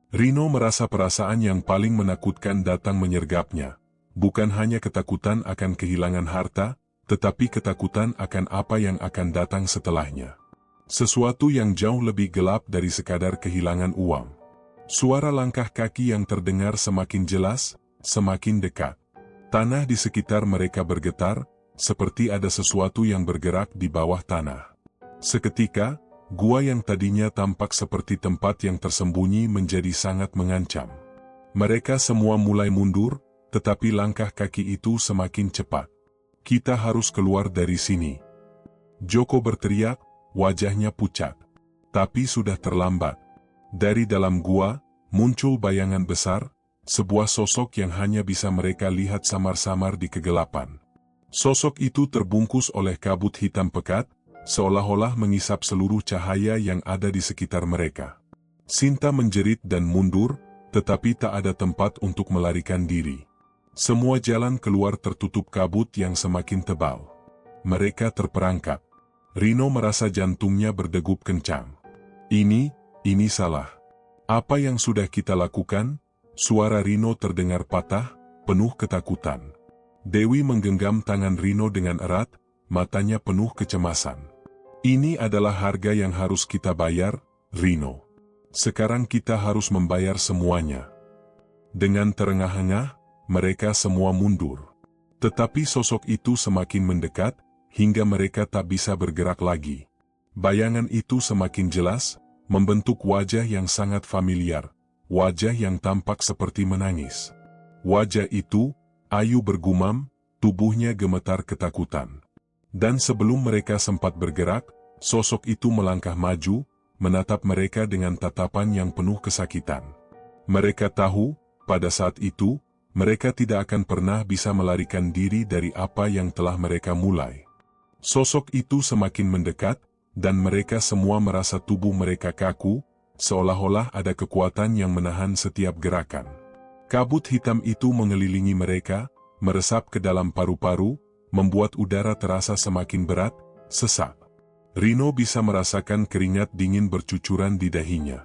[SPEAKER 1] Rino merasa perasaan yang paling menakutkan datang menyergapnya. Bukan hanya ketakutan akan kehilangan harta, tetapi ketakutan akan apa yang akan datang setelahnya. Sesuatu yang jauh lebih gelap dari sekadar kehilangan uang. Suara langkah kaki yang terdengar semakin jelas, semakin dekat. Tanah di sekitar mereka bergetar, seperti ada sesuatu yang bergerak di bawah tanah. Seketika, gua yang tadinya tampak seperti tempat yang tersembunyi menjadi sangat mengancam. Mereka semua mulai mundur, tetapi langkah kaki itu semakin cepat. Kita harus keluar dari sini. Joko berteriak, wajahnya pucat. Tapi sudah terlambat. Dari dalam gua, muncul bayangan besar, sebuah sosok yang hanya bisa mereka lihat samar-samar di kegelapan. Sosok itu terbungkus oleh kabut hitam pekat, seolah-olah mengisap seluruh cahaya yang ada di sekitar mereka. Sinta menjerit dan mundur, tetapi tak ada tempat untuk melarikan diri. Semua jalan keluar tertutup kabut yang semakin tebal. Mereka terperangkap. Rino merasa jantungnya berdegup kencang. Ini salah. Apa yang sudah kita lakukan? Suara Rino terdengar patah, penuh ketakutan. Dewi menggenggam tangan Rino dengan erat, matanya penuh kecemasan. Ini adalah harga yang harus kita bayar, Rino. Sekarang kita harus membayar semuanya. Dengan terengah-engah, mereka semua mundur. Tetapi sosok itu semakin mendekat, hingga mereka tak bisa bergerak lagi. Bayangan itu semakin jelas, membentuk wajah yang sangat familiar, wajah yang tampak seperti menangis. Wajah itu, Ayu bergumam, tubuhnya gemetar ketakutan. Dan sebelum mereka sempat bergerak, sosok itu melangkah maju, menatap mereka dengan tatapan yang penuh kesakitan. Mereka tahu, pada saat itu, mereka tidak akan pernah bisa melarikan diri dari apa yang telah mereka mulai. Sosok itu semakin mendekat, dan mereka semua merasa tubuh mereka kaku, seolah-olah ada kekuatan yang menahan setiap gerakan. Kabut hitam itu mengelilingi mereka, meresap ke dalam paru-paru, membuat udara terasa semakin berat, sesak. Rino bisa merasakan keringat dingin bercucuran di dahinya.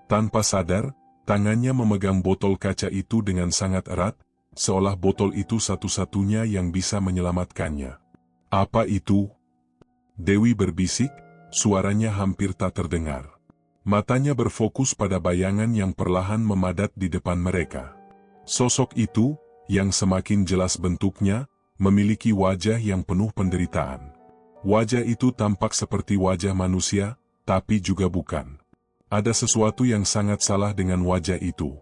[SPEAKER 1] Tanpa sadar, tangannya memegang botol kaca itu dengan sangat erat, seolah botol itu satu-satunya yang bisa menyelamatkannya. Apa itu? Dewi berbisik, suaranya hampir tak terdengar. Matanya berfokus pada bayangan yang perlahan memadat di depan mereka. Sosok itu, yang semakin jelas bentuknya, memiliki wajah yang penuh penderitaan. Wajah itu tampak seperti wajah manusia, tapi juga bukan. Ada sesuatu yang sangat salah dengan wajah itu.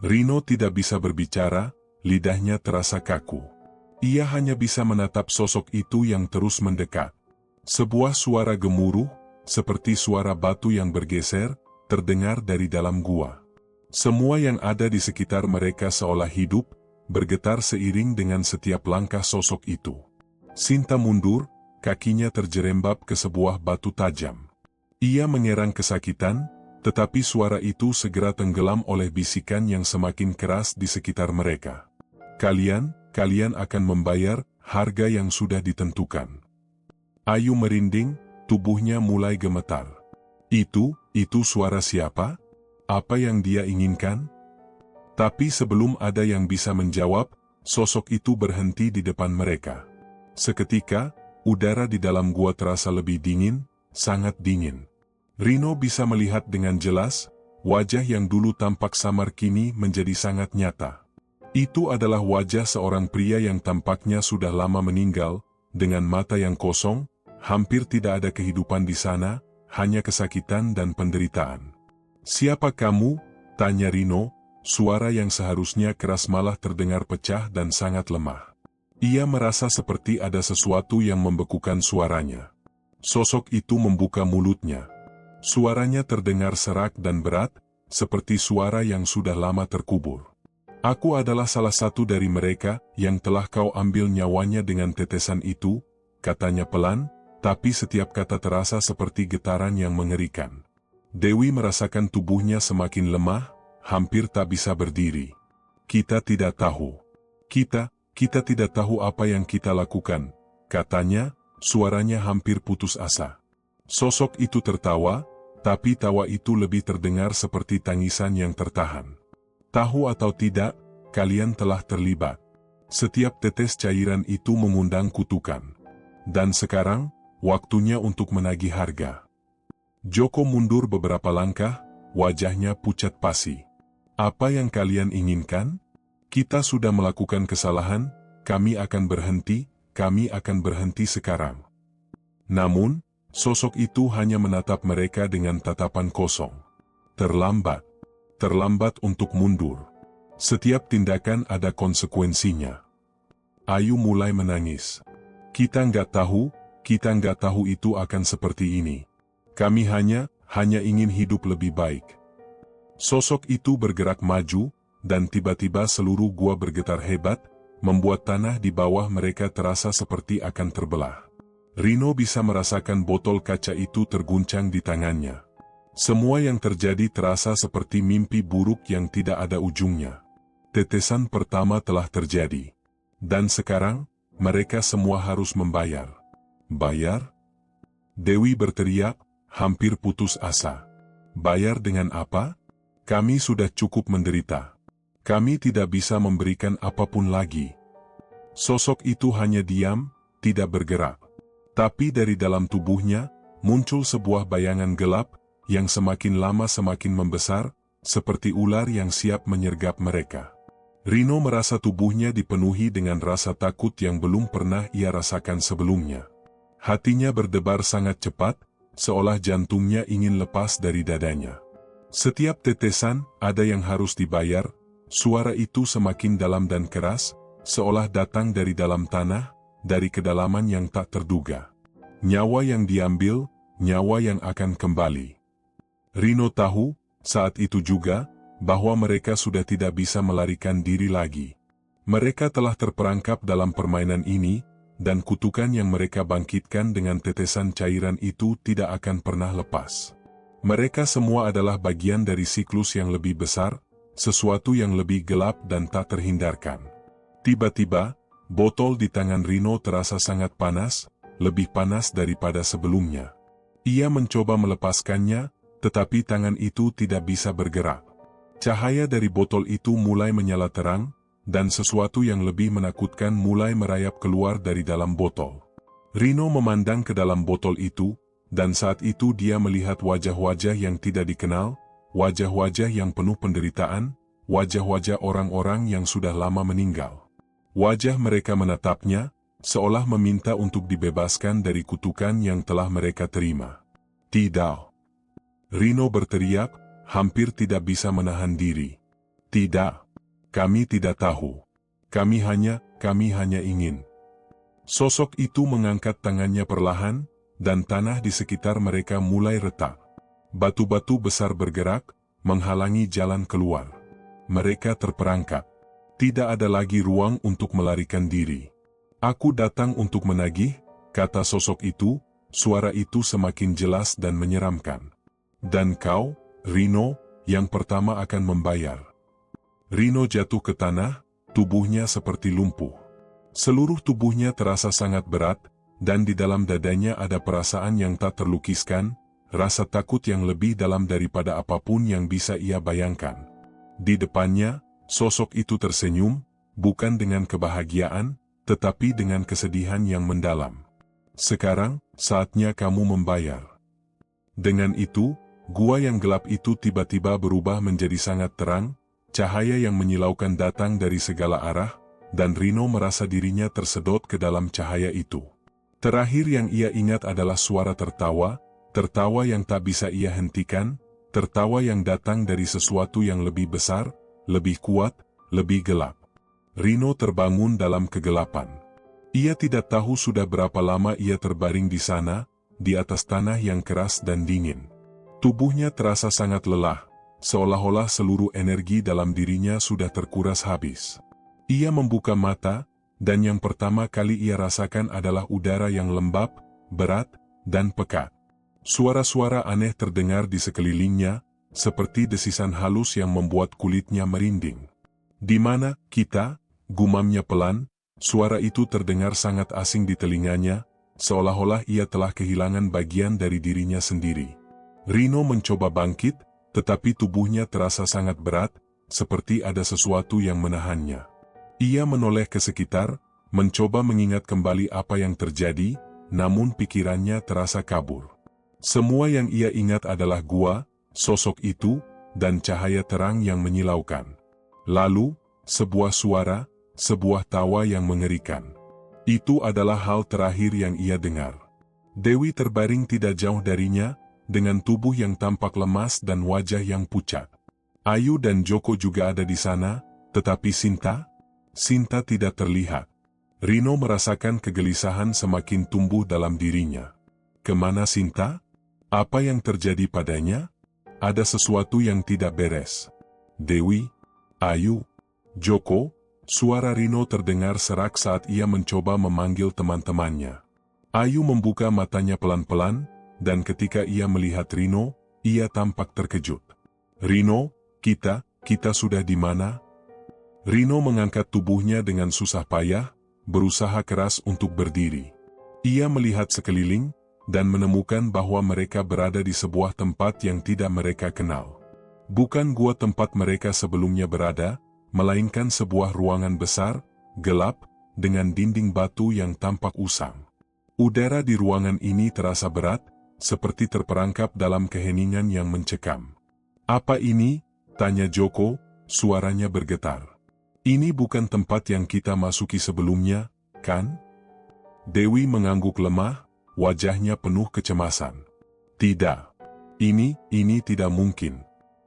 [SPEAKER 1] Rino tidak bisa berbicara, lidahnya terasa kaku. Ia hanya bisa menatap sosok itu yang terus mendekat. Sebuah suara gemuruh, seperti suara batu yang bergeser, terdengar dari dalam gua. Semua yang ada di sekitar mereka seolah hidup, bergetar seiring dengan setiap langkah sosok itu. Sinta mundur, kakinya terjerembab ke sebuah batu tajam. Ia mengerang kesakitan, tetapi suara itu segera tenggelam oleh bisikan yang semakin keras di sekitar mereka. Kalian akan membayar harga yang sudah ditentukan. Ayu merinding, tubuhnya mulai gemetar. Itu suara siapa? Apa yang dia inginkan? Tapi sebelum ada yang bisa menjawab, sosok itu berhenti di depan mereka. Seketika, udara di dalam gua terasa lebih dingin, sangat dingin. Rino bisa melihat dengan jelas, wajah yang dulu tampak samar kini menjadi sangat nyata. Itu adalah wajah seorang pria yang tampaknya sudah lama meninggal, dengan mata yang kosong, hampir tidak ada kehidupan di sana, hanya kesakitan dan penderitaan. "Siapa kamu?" tanya Rino, suara yang seharusnya keras malah terdengar pecah dan sangat lemah. Ia merasa seperti ada sesuatu yang membekukan suaranya. Sosok itu membuka mulutnya. Suaranya terdengar serak dan berat, seperti suara yang sudah lama terkubur. "Aku adalah salah satu dari mereka yang telah kau ambil nyawanya dengan tetesan itu," katanya pelan, tapi setiap kata terasa seperti getaran yang mengerikan. Dewi merasakan tubuhnya semakin lemah, hampir tak bisa berdiri. "Kita tidak tahu. Kita tidak tahu apa yang kita lakukan," katanya, suaranya hampir putus asa. Sosok itu tertawa, tapi tawa itu lebih terdengar seperti tangisan yang tertahan. "Tahu atau tidak, kalian telah terlibat." Setiap tetes cairan itu mengundang kutukan. Dan sekarang, waktunya untuk menagih harga. Joko mundur beberapa langkah, wajahnya pucat pasi. "Apa yang kalian inginkan? Kita sudah melakukan kesalahan, kami akan berhenti sekarang." Namun, sosok itu hanya menatap mereka dengan tatapan kosong. Terlambat untuk mundur. Setiap tindakan ada konsekuensinya. Ayu mulai menangis. Kita nggak tahu itu akan seperti ini. Kami hanya ingin hidup lebih baik." Sosok itu bergerak maju, dan tiba-tiba seluruh gua bergetar hebat, membuat tanah di bawah mereka terasa seperti akan terbelah. Rino bisa merasakan botol kaca itu terguncang di tangannya. Semua yang terjadi terasa seperti mimpi buruk yang tidak ada ujungnya. Tetesan pertama telah terjadi. Dan sekarang, mereka semua harus membayar. "Bayar?" Dewi berteriak, hampir putus asa. "Bayar dengan apa? Kami sudah cukup menderita. Kami tidak bisa memberikan apapun lagi." Sosok itu hanya diam, tidak bergerak. Tapi dari dalam tubuhnya, muncul sebuah bayangan gelap, yang semakin lama semakin membesar, seperti ular yang siap menyergap mereka. Rino merasa tubuhnya dipenuhi dengan rasa takut yang belum pernah ia rasakan sebelumnya. Hatinya berdebar sangat cepat, seolah jantungnya ingin lepas dari dadanya. Setiap tetesan, ada yang harus dibayar. Suara itu semakin dalam dan keras, seolah datang dari dalam tanah, dari kedalaman yang tak terduga. Nyawa yang diambil, nyawa yang akan kembali. Rino tahu, saat itu juga, bahwa mereka sudah tidak bisa melarikan diri lagi. Mereka telah terperangkap dalam permainan ini, dan kutukan yang mereka bangkitkan dengan tetesan cairan itu tidak akan pernah lepas. Mereka semua adalah bagian dari siklus yang lebih besar, sesuatu yang lebih gelap dan tak terhindarkan. Tiba-tiba, Botol di tangan Rino terasa sangat panas, lebih panas daripada sebelumnya. Ia mencoba melepaskannya, tetapi tangan itu tidak bisa bergerak. Cahaya dari botol itu mulai menyala terang, dan sesuatu yang lebih menakutkan mulai merayap keluar dari dalam botol. Rino memandang ke dalam botol itu, dan saat itu dia melihat wajah-wajah yang tidak dikenal, wajah-wajah yang penuh penderitaan, wajah-wajah orang-orang yang sudah lama meninggal. Wajah mereka menatapnya, seolah meminta untuk dibebaskan dari kutukan yang telah mereka terima. Tidak! Rino berteriak, hampir tidak bisa menahan diri. Tidak! Kami tidak tahu. Kami hanya ingin. Sosok itu mengangkat tangannya perlahan, dan tanah di sekitar mereka mulai retak. Batu-batu besar bergerak, menghalangi jalan keluar. Mereka terperangkap. Tidak ada lagi ruang untuk melarikan diri. Aku datang untuk menagih, kata sosok itu, suara itu semakin jelas dan menyeramkan. Dan kau, Rino, yang pertama akan membayar. Rino jatuh ke tanah, tubuhnya seperti lumpuh. Seluruh tubuhnya terasa sangat berat, dan di dalam dadanya ada perasaan yang tak terlukiskan, rasa takut yang lebih dalam daripada apapun yang bisa ia bayangkan. Di depannya, sosok itu tersenyum, bukan dengan kebahagiaan, tetapi dengan kesedihan yang mendalam. Sekarang, saatnya kamu membayar. Dengan itu, gua yang gelap itu tiba-tiba berubah menjadi sangat terang, cahaya yang menyilaukan datang dari segala arah, dan Rino merasa dirinya tersedot ke dalam cahaya itu. Terakhir yang ia ingat adalah suara tertawa, tertawa yang tak bisa ia hentikan, tertawa yang datang dari sesuatu yang lebih besar, lebih kuat, lebih gelap. Rino terbangun dalam kegelapan. Ia tidak tahu sudah berapa lama ia terbaring di sana, di atas tanah yang keras dan dingin. Tubuhnya terasa sangat lelah, seolah-olah seluruh energi dalam dirinya sudah terkuras habis. Ia membuka mata, dan yang pertama kali ia rasakan adalah udara yang lembab, berat, dan pekat. Suara-suara aneh terdengar di sekelilingnya, seperti desisan halus yang membuat kulitnya merinding. Di mana kita? Gumamnya pelan, suara itu terdengar sangat asing di telinganya, seolah-olah ia telah kehilangan bagian dari dirinya sendiri. Rino mencoba bangkit, tetapi tubuhnya terasa sangat berat, seperti ada sesuatu yang menahannya. Ia menoleh ke sekitar, mencoba mengingat kembali apa yang terjadi, namun pikirannya terasa kabur. Semua yang ia ingat adalah gua, sosok itu, dan cahaya terang yang menyilaukan. Lalu, sebuah suara, sebuah tawa yang mengerikan. Itu adalah hal terakhir yang ia dengar. Dewi terbaring tidak jauh darinya, dengan tubuh yang tampak lemas dan wajah yang pucat. Ayu dan Joko juga ada di sana, tetapi Sinta tidak terlihat. Rino merasakan kegelisahan semakin tumbuh dalam dirinya. Kemana Sinta? Apa yang terjadi padanya? Ada sesuatu yang tidak beres. Dewi, Ayu, Joko, suara Rino terdengar serak saat ia mencoba memanggil teman-temannya. Ayu membuka matanya pelan-pelan, dan ketika ia melihat Rino, ia tampak terkejut. Rino, kita sudah di mana? Rino mengangkat tubuhnya dengan susah payah, berusaha keras untuk berdiri. Ia melihat sekeliling, dan menemukan bahwa mereka berada di sebuah tempat yang tidak mereka kenal. Bukan gua tempat mereka sebelumnya berada, melainkan sebuah ruangan besar, gelap, dengan dinding batu yang tampak usang. Udara di ruangan ini terasa berat, seperti terperangkap dalam keheningan yang mencekam. Apa ini? Tanya Joko, suaranya bergetar. Ini bukan tempat yang kita masuki sebelumnya, kan? Dewi mengangguk lemah, wajahnya penuh kecemasan. Tidak. Ini tidak mungkin.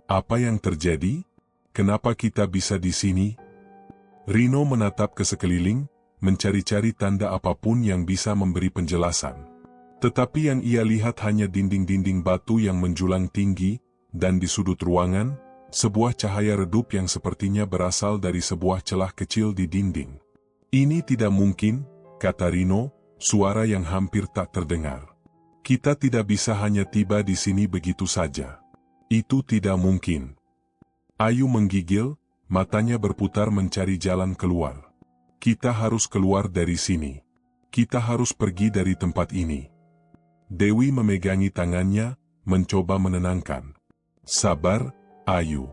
[SPEAKER 1] Apa yang terjadi? Kenapa kita bisa di sini? Rino menatap ke sekeliling, mencari-cari tanda apapun yang bisa memberi penjelasan. Tetapi yang ia lihat hanya dinding-dinding batu yang menjulang tinggi, dan di sudut ruangan, sebuah cahaya redup yang sepertinya berasal dari sebuah celah kecil di dinding. Ini tidak mungkin, kata Rino, suara yang hampir tak terdengar. Kita tidak bisa hanya tiba di sini begitu saja. Itu tidak mungkin. Ayu menggigil, matanya berputar mencari jalan keluar. Kita harus keluar dari sini. Kita harus pergi dari tempat ini. Dewi memegangi tangannya, mencoba menenangkan. Sabar, Ayu.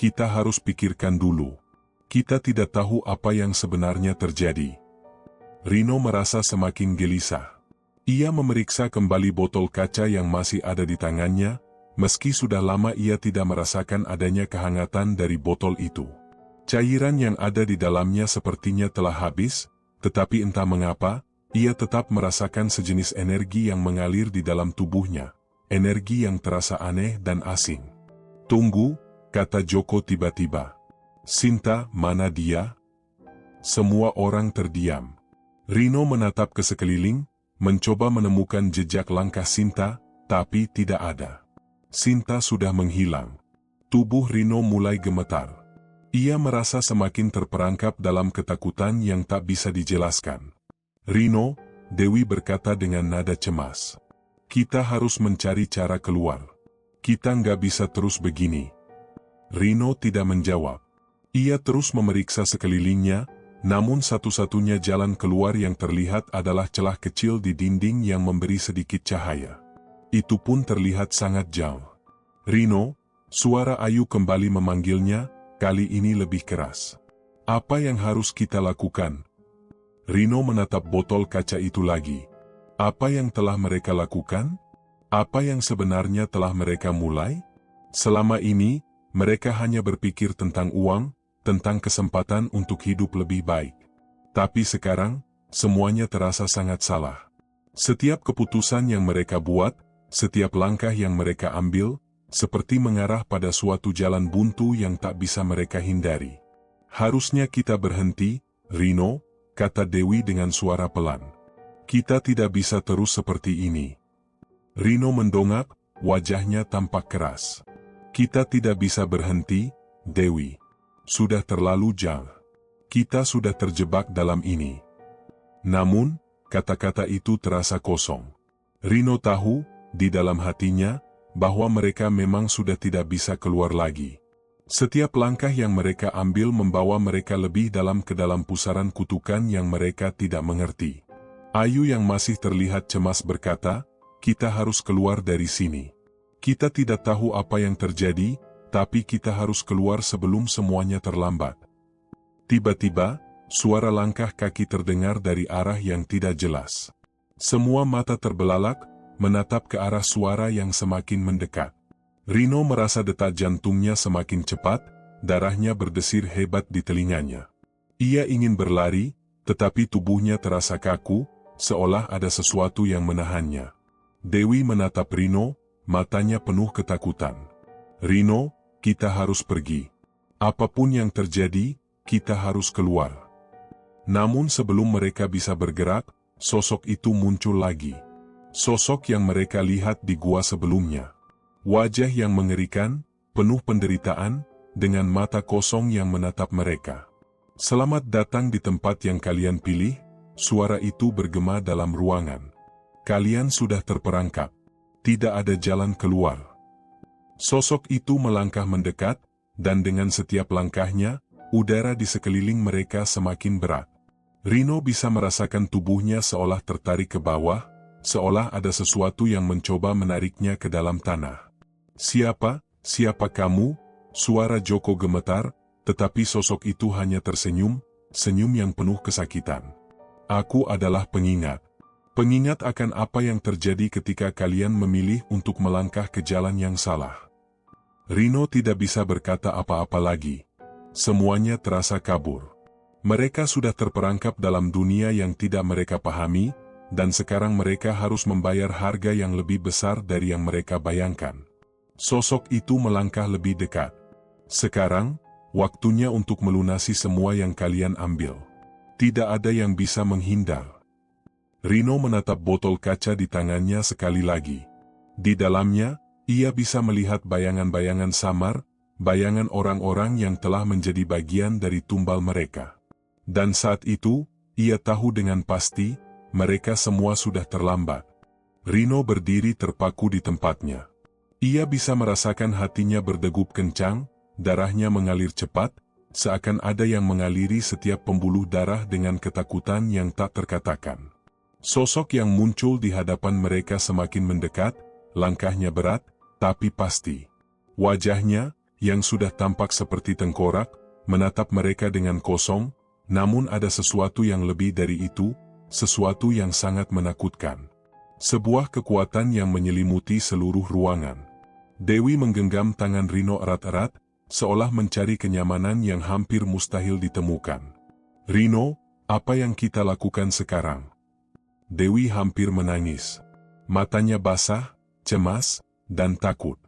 [SPEAKER 1] Kita harus pikirkan dulu. Kita tidak tahu apa yang sebenarnya terjadi. Rino merasa semakin gelisah. Ia memeriksa kembali botol kaca yang masih ada di tangannya, meski sudah lama ia tidak merasakan adanya kehangatan dari botol itu. Cairan yang ada di dalamnya sepertinya telah habis, tetapi entah mengapa, ia tetap merasakan sejenis energi yang mengalir di dalam tubuhnya. Energi yang terasa aneh dan asing. "Tunggu," kata Joko tiba-tiba. "Sinta, mana dia?" Semua orang terdiam. Rino menatap ke sekeliling, mencoba menemukan jejak langkah Sinta, tapi tidak ada. Sinta sudah menghilang. Tubuh Rino mulai gemetar. Ia merasa semakin terperangkap dalam ketakutan yang tak bisa dijelaskan. "Rino," Dewi berkata dengan nada cemas. "Kita harus mencari cara keluar. Kita nggak bisa terus begini." Rino tidak menjawab. Ia terus memeriksa sekelilingnya, namun satu-satunya jalan keluar yang terlihat adalah celah kecil di dinding yang memberi sedikit cahaya. Itu pun terlihat sangat jauh. "Rino," suara Ayu kembali memanggilnya, kali ini lebih keras. "Apa yang harus kita lakukan?" Rino menatap botol kaca itu lagi. Apa yang telah mereka lakukan? Apa yang sebenarnya telah mereka mulai? Selama ini, mereka hanya berpikir tentang uang, tentang kesempatan untuk hidup lebih baik. Tapi sekarang, semuanya terasa sangat salah. Setiap keputusan yang mereka buat, setiap langkah yang mereka ambil, seperti mengarah pada suatu jalan buntu yang tak bisa mereka hindari. "Harusnya kita berhenti, Rino," kata Dewi dengan suara pelan. "Kita tidak bisa terus seperti ini." Rino mendongak, wajahnya tampak keras. "Kita tidak bisa berhenti, Dewi. Sudah terlalu jauh. Kita sudah terjebak dalam ini." Namun, kata-kata itu terasa kosong. Rino tahu, di dalam hatinya, bahwa mereka memang sudah tidak bisa keluar lagi. Setiap langkah yang mereka ambil membawa mereka lebih dalam ke dalam pusaran kutukan yang mereka tidak mengerti. Ayu yang masih terlihat cemas berkata, "Kita harus keluar dari sini. Kita tidak tahu apa yang terjadi, tapi kita harus keluar sebelum semuanya terlambat." Tiba-tiba, suara langkah kaki terdengar dari arah yang tidak jelas. Semua mata terbelalak, menatap ke arah suara yang semakin mendekat. Rino merasa detak jantungnya semakin cepat, darahnya berdesir hebat di telinganya. Ia ingin berlari, tetapi tubuhnya terasa kaku, seolah ada sesuatu yang menahannya. Dewi menatap Rino, matanya penuh ketakutan. "Rino, kita harus pergi. Apapun yang terjadi, kita harus keluar." Namun sebelum mereka bisa bergerak, sosok itu muncul lagi. Sosok yang mereka lihat di gua sebelumnya. Wajah yang mengerikan, penuh penderitaan, dengan mata kosong yang menatap mereka. "Selamat datang di tempat yang kalian pilih," suara itu bergema dalam ruangan. "Kalian sudah terperangkap. Tidak ada jalan keluar." Sosok itu melangkah mendekat, dan dengan setiap langkahnya, udara di sekeliling mereka semakin berat. Rino bisa merasakan tubuhnya seolah tertarik ke bawah, seolah ada sesuatu yang mencoba menariknya ke dalam tanah. Siapa kamu?" Suara Joko gemetar, tetapi sosok itu hanya tersenyum, senyum yang penuh kesakitan. "Aku adalah pengingat. Pengingat akan apa yang terjadi ketika kalian memilih untuk melangkah ke jalan yang salah." Rino tidak bisa berkata apa-apa lagi. Semuanya terasa kabur. Mereka sudah terperangkap dalam dunia yang tidak mereka pahami, dan sekarang mereka harus membayar harga yang lebih besar dari yang mereka bayangkan. Sosok itu melangkah lebih dekat. "Sekarang, waktunya untuk melunasi semua yang kalian ambil. Tidak ada yang bisa menghindar." Rino menatap botol kaca di tangannya sekali lagi. Di dalamnya, ia bisa melihat bayangan-bayangan samar, bayangan orang-orang yang telah menjadi bagian dari tumbal mereka. Dan saat itu, ia tahu dengan pasti, mereka semua sudah terlambat. Rino berdiri terpaku di tempatnya. Ia bisa merasakan hatinya berdegup kencang, darahnya mengalir cepat, seakan ada yang mengaliri setiap pembuluh darah dengan ketakutan yang tak terkatakan. Sosok yang muncul di hadapan mereka semakin mendekat, langkahnya berat, tapi pasti. Wajahnya, yang sudah tampak seperti tengkorak, menatap mereka dengan kosong, namun ada sesuatu yang lebih dari itu, sesuatu yang sangat menakutkan. Sebuah kekuatan yang menyelimuti seluruh ruangan. Dewi menggenggam tangan Rino erat-erat, seolah mencari kenyamanan yang hampir mustahil ditemukan. "Rino, apa yang kita lakukan sekarang?" Dewi hampir menangis. Matanya basah, cemas, dan takut.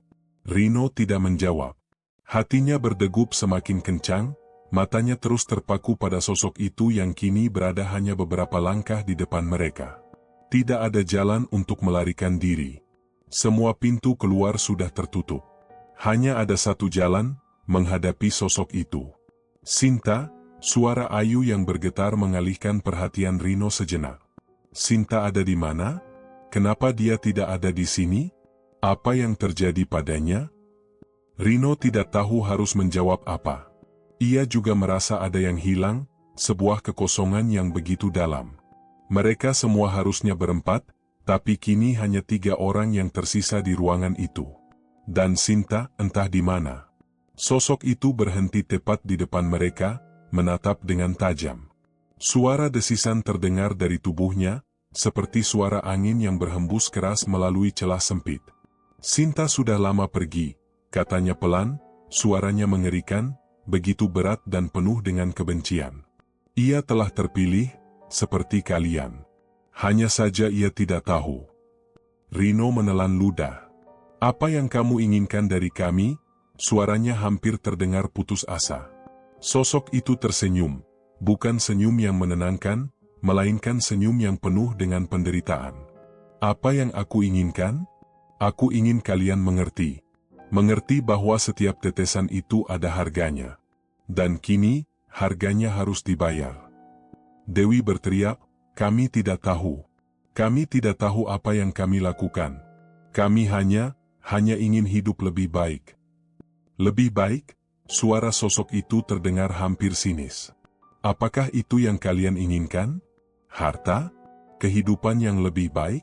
[SPEAKER 1] Rino tidak menjawab. Hatinya berdegup semakin kencang, matanya terus terpaku pada sosok itu yang kini berada hanya beberapa langkah di depan mereka. Tidak ada jalan untuk melarikan diri. Semua pintu keluar sudah tertutup. Hanya ada satu jalan, menghadapi sosok itu. "Sinta," suara Ayu yang bergetar mengalihkan perhatian Rino sejenak. "Sinta ada di mana? Kenapa dia tidak ada di sini? Apa yang terjadi padanya?" Rino tidak tahu harus menjawab apa. Ia juga merasa ada yang hilang, sebuah kekosongan yang begitu dalam. Mereka semua harusnya berempat, tapi kini hanya 3 orang yang tersisa di ruangan itu. Dan Sinta entah di mana. Sosok itu berhenti tepat di depan mereka, menatap dengan tajam. Suara desisan terdengar dari tubuhnya, seperti suara angin yang berhembus keras melalui celah sempit. "Sinta sudah lama pergi," katanya pelan, suaranya mengerikan, begitu berat dan penuh dengan kebencian. "Ia telah terpilih, seperti kalian. Hanya saja ia tidak tahu." Rino menelan ludah. "Apa yang kamu inginkan dari kami?" Suaranya hampir terdengar putus asa. Sosok itu tersenyum, bukan senyum yang menenangkan, melainkan senyum yang penuh dengan penderitaan. "Apa yang aku inginkan? Aku ingin kalian mengerti. Mengerti bahwa setiap tetesan itu ada harganya. Dan kini, harganya harus dibayar." Dewi berteriak, "Kami tidak tahu. Kami tidak tahu apa yang kami lakukan. Kami hanya ingin hidup lebih baik." "Lebih baik?" Suara sosok itu terdengar hampir sinis. "Apakah itu yang kalian inginkan? Harta? Kehidupan yang lebih baik?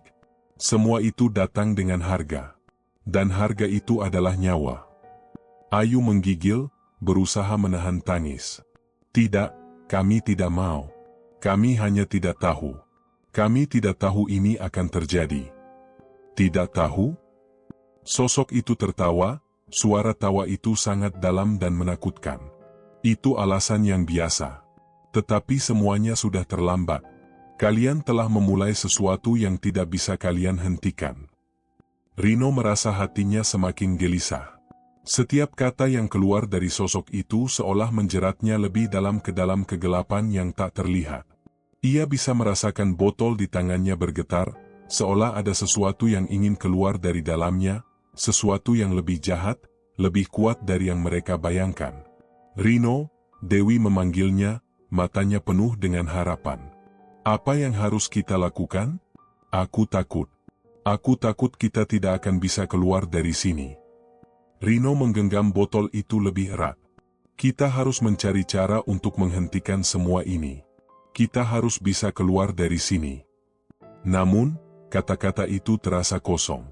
[SPEAKER 1] Semua itu datang dengan harga. Dan harga itu adalah nyawa." Ayu menggigil, berusaha menahan tangis. "Tidak, kami tidak mau. Kami hanya tidak tahu. Kami tidak tahu ini akan terjadi." "Tidak tahu?" Sosok itu tertawa, suara tawa itu sangat dalam dan menakutkan. "Itu alasan yang biasa. Tetapi semuanya sudah terlambat. Kalian telah memulai sesuatu yang tidak bisa kalian hentikan." Rino merasa hatinya semakin gelisah. Setiap kata yang keluar dari sosok itu seolah menjeratnya lebih dalam ke dalam kegelapan yang tak terlihat. Ia bisa merasakan botol di tangannya bergetar, seolah ada sesuatu yang ingin keluar dari dalamnya, sesuatu yang lebih jahat, lebih kuat dari yang mereka bayangkan. "Rino," Dewi memanggilnya, matanya penuh dengan harapan. "Apa yang harus kita lakukan? Aku takut. Aku takut kita tidak akan bisa keluar dari sini." Rino menggenggam botol itu lebih erat. "Kita harus mencari cara untuk menghentikan semua ini. Kita harus bisa keluar dari sini." Namun, kata-kata itu terasa kosong.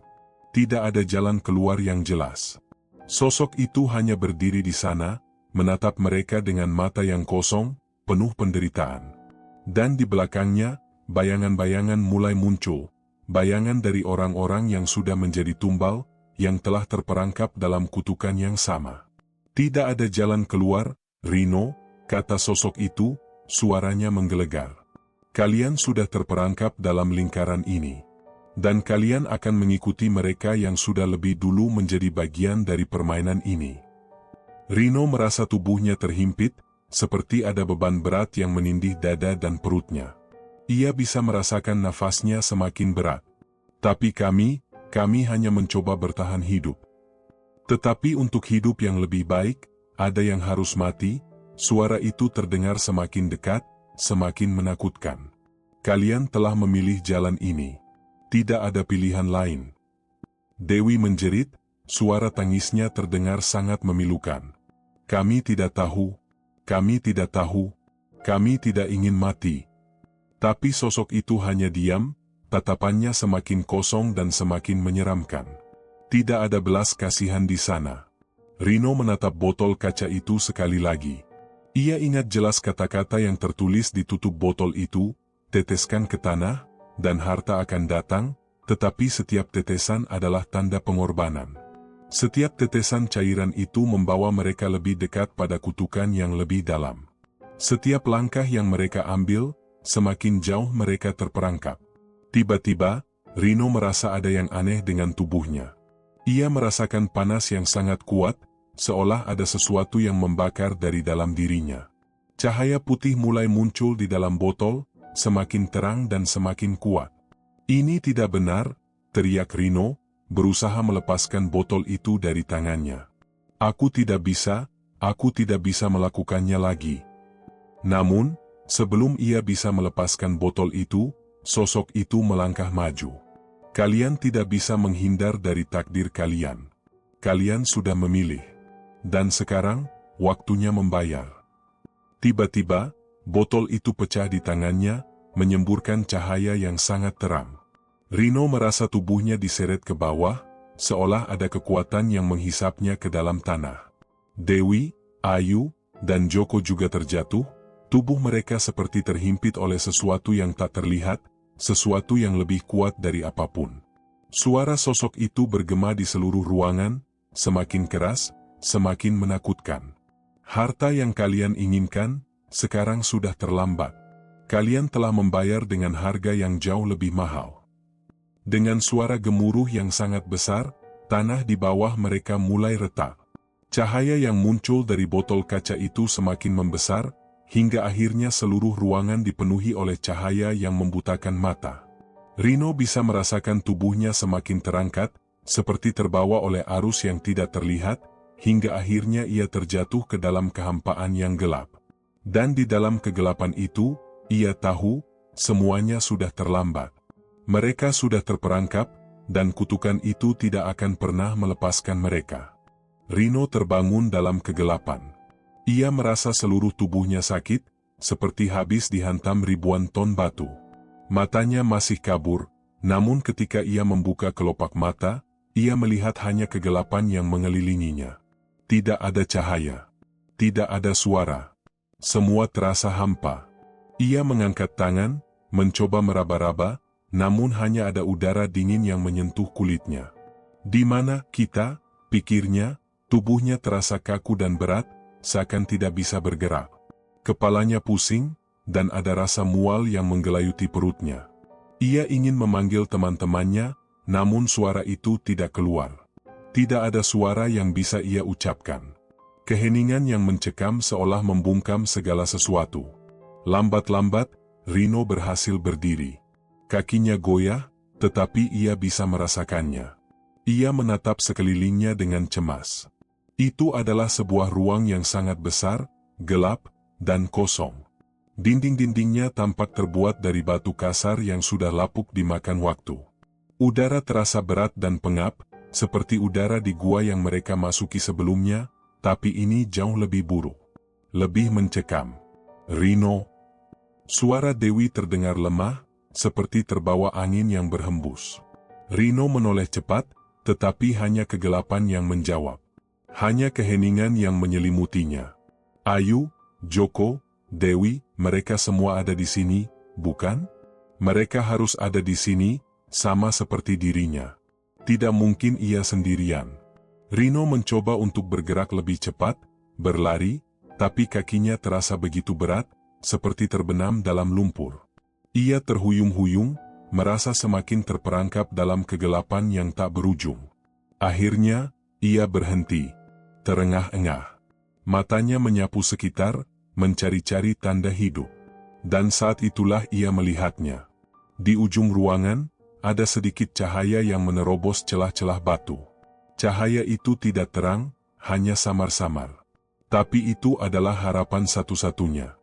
[SPEAKER 1] Tidak ada jalan keluar yang jelas. Sosok itu hanya berdiri di sana, menatap mereka dengan mata yang kosong, penuh penderitaan. Dan di belakangnya, bayangan-bayangan mulai muncul, bayangan dari orang-orang yang sudah menjadi tumbal, yang telah terperangkap dalam kutukan yang sama. "Tidak ada jalan keluar, Rino," kata sosok itu, suaranya menggelegar. "Kalian sudah terperangkap dalam lingkaran ini. Dan kalian akan mengikuti mereka yang sudah lebih dulu menjadi bagian dari permainan ini." Rino merasa tubuhnya terhimpit, seperti ada beban berat yang menindih dada dan perutnya. Ia bisa merasakan nafasnya semakin berat. "Tapi kami hanya mencoba bertahan hidup." "Tetapi untuk hidup yang lebih baik, ada yang harus mati." Suara itu terdengar semakin dekat, semakin menakutkan. "Kalian telah memilih jalan ini. Tidak ada pilihan lain." Dewi menjerit, suara tangisnya terdengar sangat memilukan. "Kami tidak tahu. kami tidak tahu, kami tidak ingin mati. Tapi sosok itu hanya diam, tatapannya semakin kosong dan semakin menyeramkan. Tidak ada belas kasihan di sana. Rino menatap botol kaca itu sekali lagi. Ia ingat jelas kata-kata yang tertulis di tutup botol itu, teteskan ke tanah, dan harta akan datang, tetapi setiap tetesan adalah tanda pengorbanan. Setiap tetesan cairan itu membawa mereka lebih dekat pada kutukan yang lebih dalam. Setiap langkah yang mereka ambil, semakin jauh mereka terperangkap. Tiba-tiba, Rino merasa ada yang aneh dengan tubuhnya. Ia merasakan panas yang sangat kuat, seolah ada sesuatu yang membakar dari dalam dirinya. Cahaya putih mulai muncul di dalam botol, semakin terang dan semakin kuat. Ini tidak benar, teriak Rino, berusaha melepaskan botol itu dari tangannya. Aku tidak bisa melakukannya lagi. Namun, sebelum ia bisa melepaskan botol itu, sosok itu melangkah maju. Kalian tidak bisa menghindar dari takdir kalian. Kalian sudah memilih. Dan sekarang, waktunya membayar. Tiba-tiba, botol itu pecah di tangannya, menyemburkan cahaya yang sangat terang. Rino merasa tubuhnya diseret ke bawah, seolah ada kekuatan yang menghisapnya ke dalam tanah. Dewi, Ayu, dan Joko juga terjatuh, tubuh mereka seperti terhimpit oleh sesuatu yang tak terlihat, sesuatu yang lebih kuat dari apapun. Suara sosok itu bergema di seluruh ruangan, semakin keras, semakin menakutkan. Harta yang kalian inginkan, sekarang sudah terlambat. Kalian telah membayar dengan harga yang jauh lebih mahal. Dengan suara gemuruh yang sangat besar, tanah di bawah mereka mulai retak. Cahaya yang muncul dari botol kaca itu semakin membesar, hingga akhirnya seluruh ruangan dipenuhi oleh cahaya yang membutakan mata. Rino bisa merasakan tubuhnya semakin terangkat, seperti terbawa oleh arus yang tidak terlihat, hingga akhirnya ia terjatuh ke dalam kehampaan yang gelap. Dan di dalam kegelapan itu, ia tahu, semuanya sudah terlambat. Mereka sudah terperangkap, dan kutukan itu tidak akan pernah melepaskan mereka. Rino terbangun dalam kegelapan. Ia merasa seluruh tubuhnya sakit, seperti habis dihantam ribuan ton batu. Matanya masih kabur, namun ketika ia membuka kelopak mata, ia melihat hanya kegelapan yang mengelilinginya. Tidak ada cahaya. Tidak ada suara. Semua terasa hampa. Ia mengangkat tangan, mencoba meraba-raba, namun hanya ada udara dingin yang menyentuh kulitnya. Di mana kita, pikirnya, tubuhnya terasa kaku dan berat, seakan tidak bisa bergerak. Kepalanya pusing, dan ada rasa mual yang menggelayuti perutnya. Ia ingin memanggil teman-temannya, namun suara itu tidak keluar. Tidak ada suara yang bisa ia ucapkan. Keheningan yang mencekam seolah membungkam segala sesuatu. Lambat-lambat, Rino berhasil berdiri. Kakinya goyah, tetapi ia bisa merasakannya. Ia menatap sekelilingnya dengan cemas. Itu adalah sebuah ruang yang sangat besar, gelap, dan kosong. Dinding-dindingnya tampak terbuat dari batu kasar yang sudah lapuk dimakan waktu. Udara terasa berat dan pengap, seperti udara di gua yang mereka masuki sebelumnya, tapi ini jauh lebih buruk. Lebih mencekam. Rino. Suara Dewi terdengar lemah, seperti terbawa angin yang berhembus. Rino menoleh cepat, tetapi hanya kegelapan yang menjawab. Hanya keheningan yang menyelimutinya. Ayu, Joko, Dewi, mereka semua ada di sini, bukan? Mereka harus ada di sini, sama seperti dirinya. Tidak mungkin ia sendirian. Rino mencoba untuk bergerak lebih cepat, berlari, tapi kakinya terasa begitu berat, seperti terbenam dalam lumpur. Ia terhuyung-huyung, merasa semakin terperangkap dalam kegelapan yang tak berujung. Akhirnya, ia berhenti, terengah-engah. Matanya menyapu sekitar, mencari-cari tanda hidup. Dan saat itulah ia melihatnya. Di ujung ruangan, ada sedikit cahaya yang menerobos celah-celah batu. Cahaya itu tidak terang, hanya samar-samar. Tapi itu adalah harapan satu-satunya.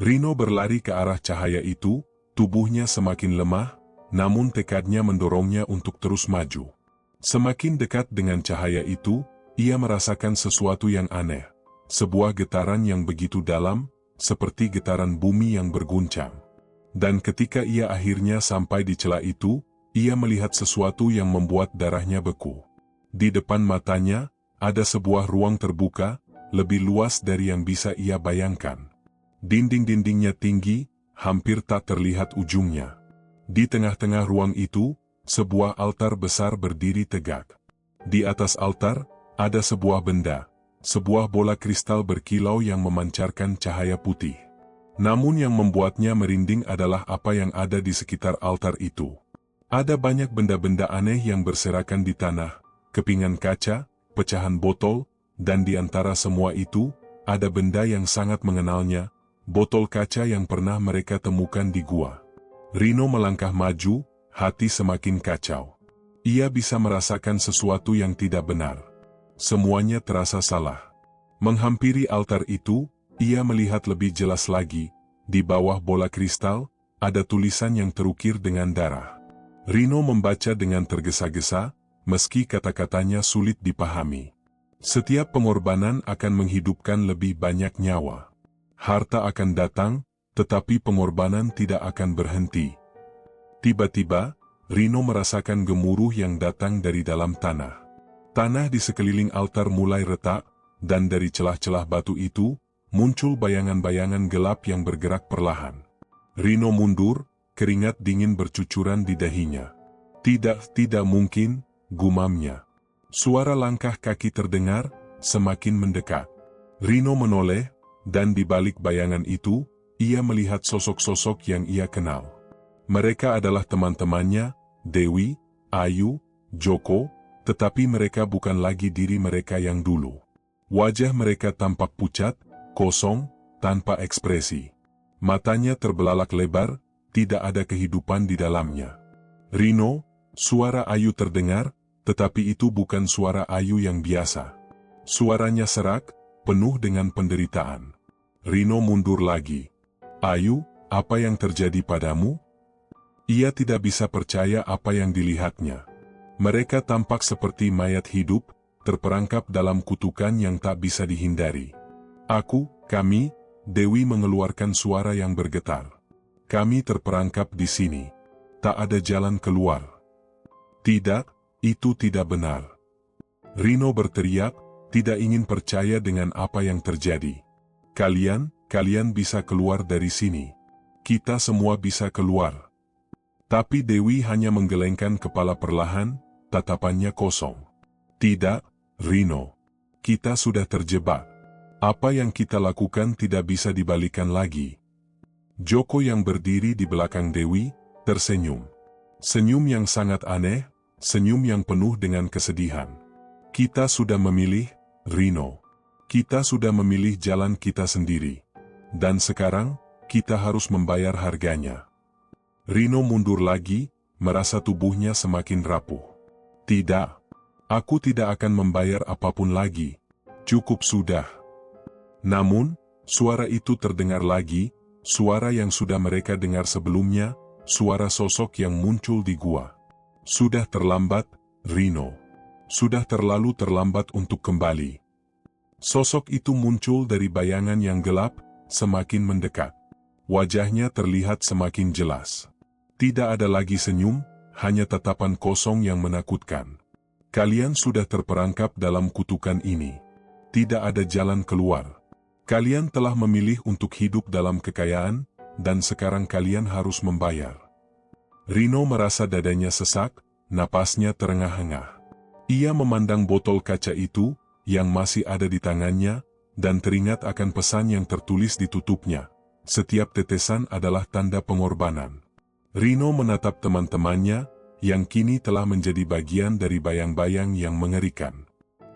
[SPEAKER 1] Rino berlari ke arah cahaya itu, tubuhnya semakin lemah, namun tekadnya mendorongnya untuk terus maju. Semakin dekat dengan cahaya itu, ia merasakan sesuatu yang aneh. sebuah getaran yang begitu dalam, seperti getaran bumi yang berguncang. Dan ketika ia akhirnya sampai di celah itu, ia melihat sesuatu yang membuat darahnya beku. Di depan matanya, ada sebuah ruang terbuka, lebih luas dari yang bisa ia bayangkan. Dinding-dindingnya tinggi, hampir tak terlihat ujungnya. Di tengah-tengah ruang itu, sebuah altar besar berdiri tegak. Di atas altar, ada sebuah benda, sebuah bola kristal berkilau yang memancarkan cahaya putih. Namun yang membuatnya merinding adalah apa yang ada di sekitar altar itu. Ada banyak benda-benda aneh yang berserakan di tanah, kepingan kaca, pecahan botol, dan di antara semua itu, ada benda yang sangat mengenalnya, botol kaca yang pernah mereka temukan di gua. Rino melangkah maju, hati semakin kacau. Ia bisa merasakan sesuatu yang tidak benar. Semuanya terasa salah. Menghampiri altar itu, ia melihat lebih jelas lagi. Di bawah bola kristal, ada tulisan yang terukir dengan darah. Rino membaca dengan tergesa-gesa, meski kata-katanya sulit dipahami. Setiap pengorbanan akan menghidupkan lebih banyak nyawa. Harta akan datang, tetapi pengorbanan tidak akan berhenti. Tiba-tiba, Rino merasakan gemuruh yang datang dari dalam tanah. Tanah di sekeliling altar mulai retak, dan dari celah-celah batu itu, muncul bayangan-bayangan gelap yang bergerak perlahan. Rino mundur, keringat dingin bercucuran di dahinya. Tidak mungkin, gumamnya. Suara langkah kaki terdengar, semakin mendekat. Rino menoleh, dan di balik bayangan itu, ia melihat sosok-sosok yang ia kenal. Mereka adalah teman-temannya, Dewi, Ayu, Joko, tetapi mereka bukan lagi diri mereka yang dulu. Wajah mereka tampak pucat, kosong, tanpa ekspresi. Matanya terbelalak lebar, tidak ada kehidupan di dalamnya. Rino, suara Ayu terdengar, tetapi itu bukan suara Ayu yang biasa. Suaranya serak, penuh dengan penderitaan. Rino mundur lagi. Ayu, apa yang terjadi padamu? Ia tidak bisa percaya apa yang dilihatnya. Mereka tampak seperti mayat hidup, terperangkap dalam kutukan yang tak bisa dihindari. Kami, Dewi mengeluarkan suara yang bergetar. Kami terperangkap di sini. Tak ada jalan keluar. Tidak, itu tidak benar. Rino berteriak, tidak ingin percaya dengan apa yang terjadi. Kalian bisa keluar dari sini. Kita semua bisa keluar. Tapi Dewi hanya menggelengkan kepala perlahan, tatapannya kosong. Tidak, Rino. Kita sudah terjebak. Apa yang kita lakukan tidak bisa dibalikan lagi. Joko yang berdiri di belakang Dewi, tersenyum. Senyum yang sangat aneh, senyum yang penuh dengan kesedihan. Kita sudah memilih, Rino. Kita sudah memilih jalan kita sendiri. Dan sekarang, kita harus membayar harganya. Rino mundur lagi, merasa tubuhnya semakin rapuh. Tidak, aku tidak akan membayar apapun lagi. Cukup sudah. Namun, suara itu terdengar lagi, suara yang sudah mereka dengar sebelumnya, suara sosok yang muncul di gua. Sudah terlambat, Rino. Sudah terlalu terlambat untuk kembali. Sosok itu muncul dari bayangan yang gelap, semakin mendekat. Wajahnya terlihat semakin jelas. Tidak ada lagi senyum, hanya tatapan kosong yang menakutkan. Kalian sudah terperangkap dalam kutukan ini. Tidak ada jalan keluar. Kalian telah memilih untuk hidup dalam kekayaan, dan sekarang kalian harus membayar. Rino merasa dadanya sesak, napasnya terengah-engah. Ia memandang botol kaca itu, yang masih ada di tangannya, dan teringat akan pesan yang tertulis di tutupnya. Setiap tetesan adalah tanda pengorbanan. Rino menatap teman-temannya, yang kini telah menjadi bagian dari bayang-bayang yang mengerikan.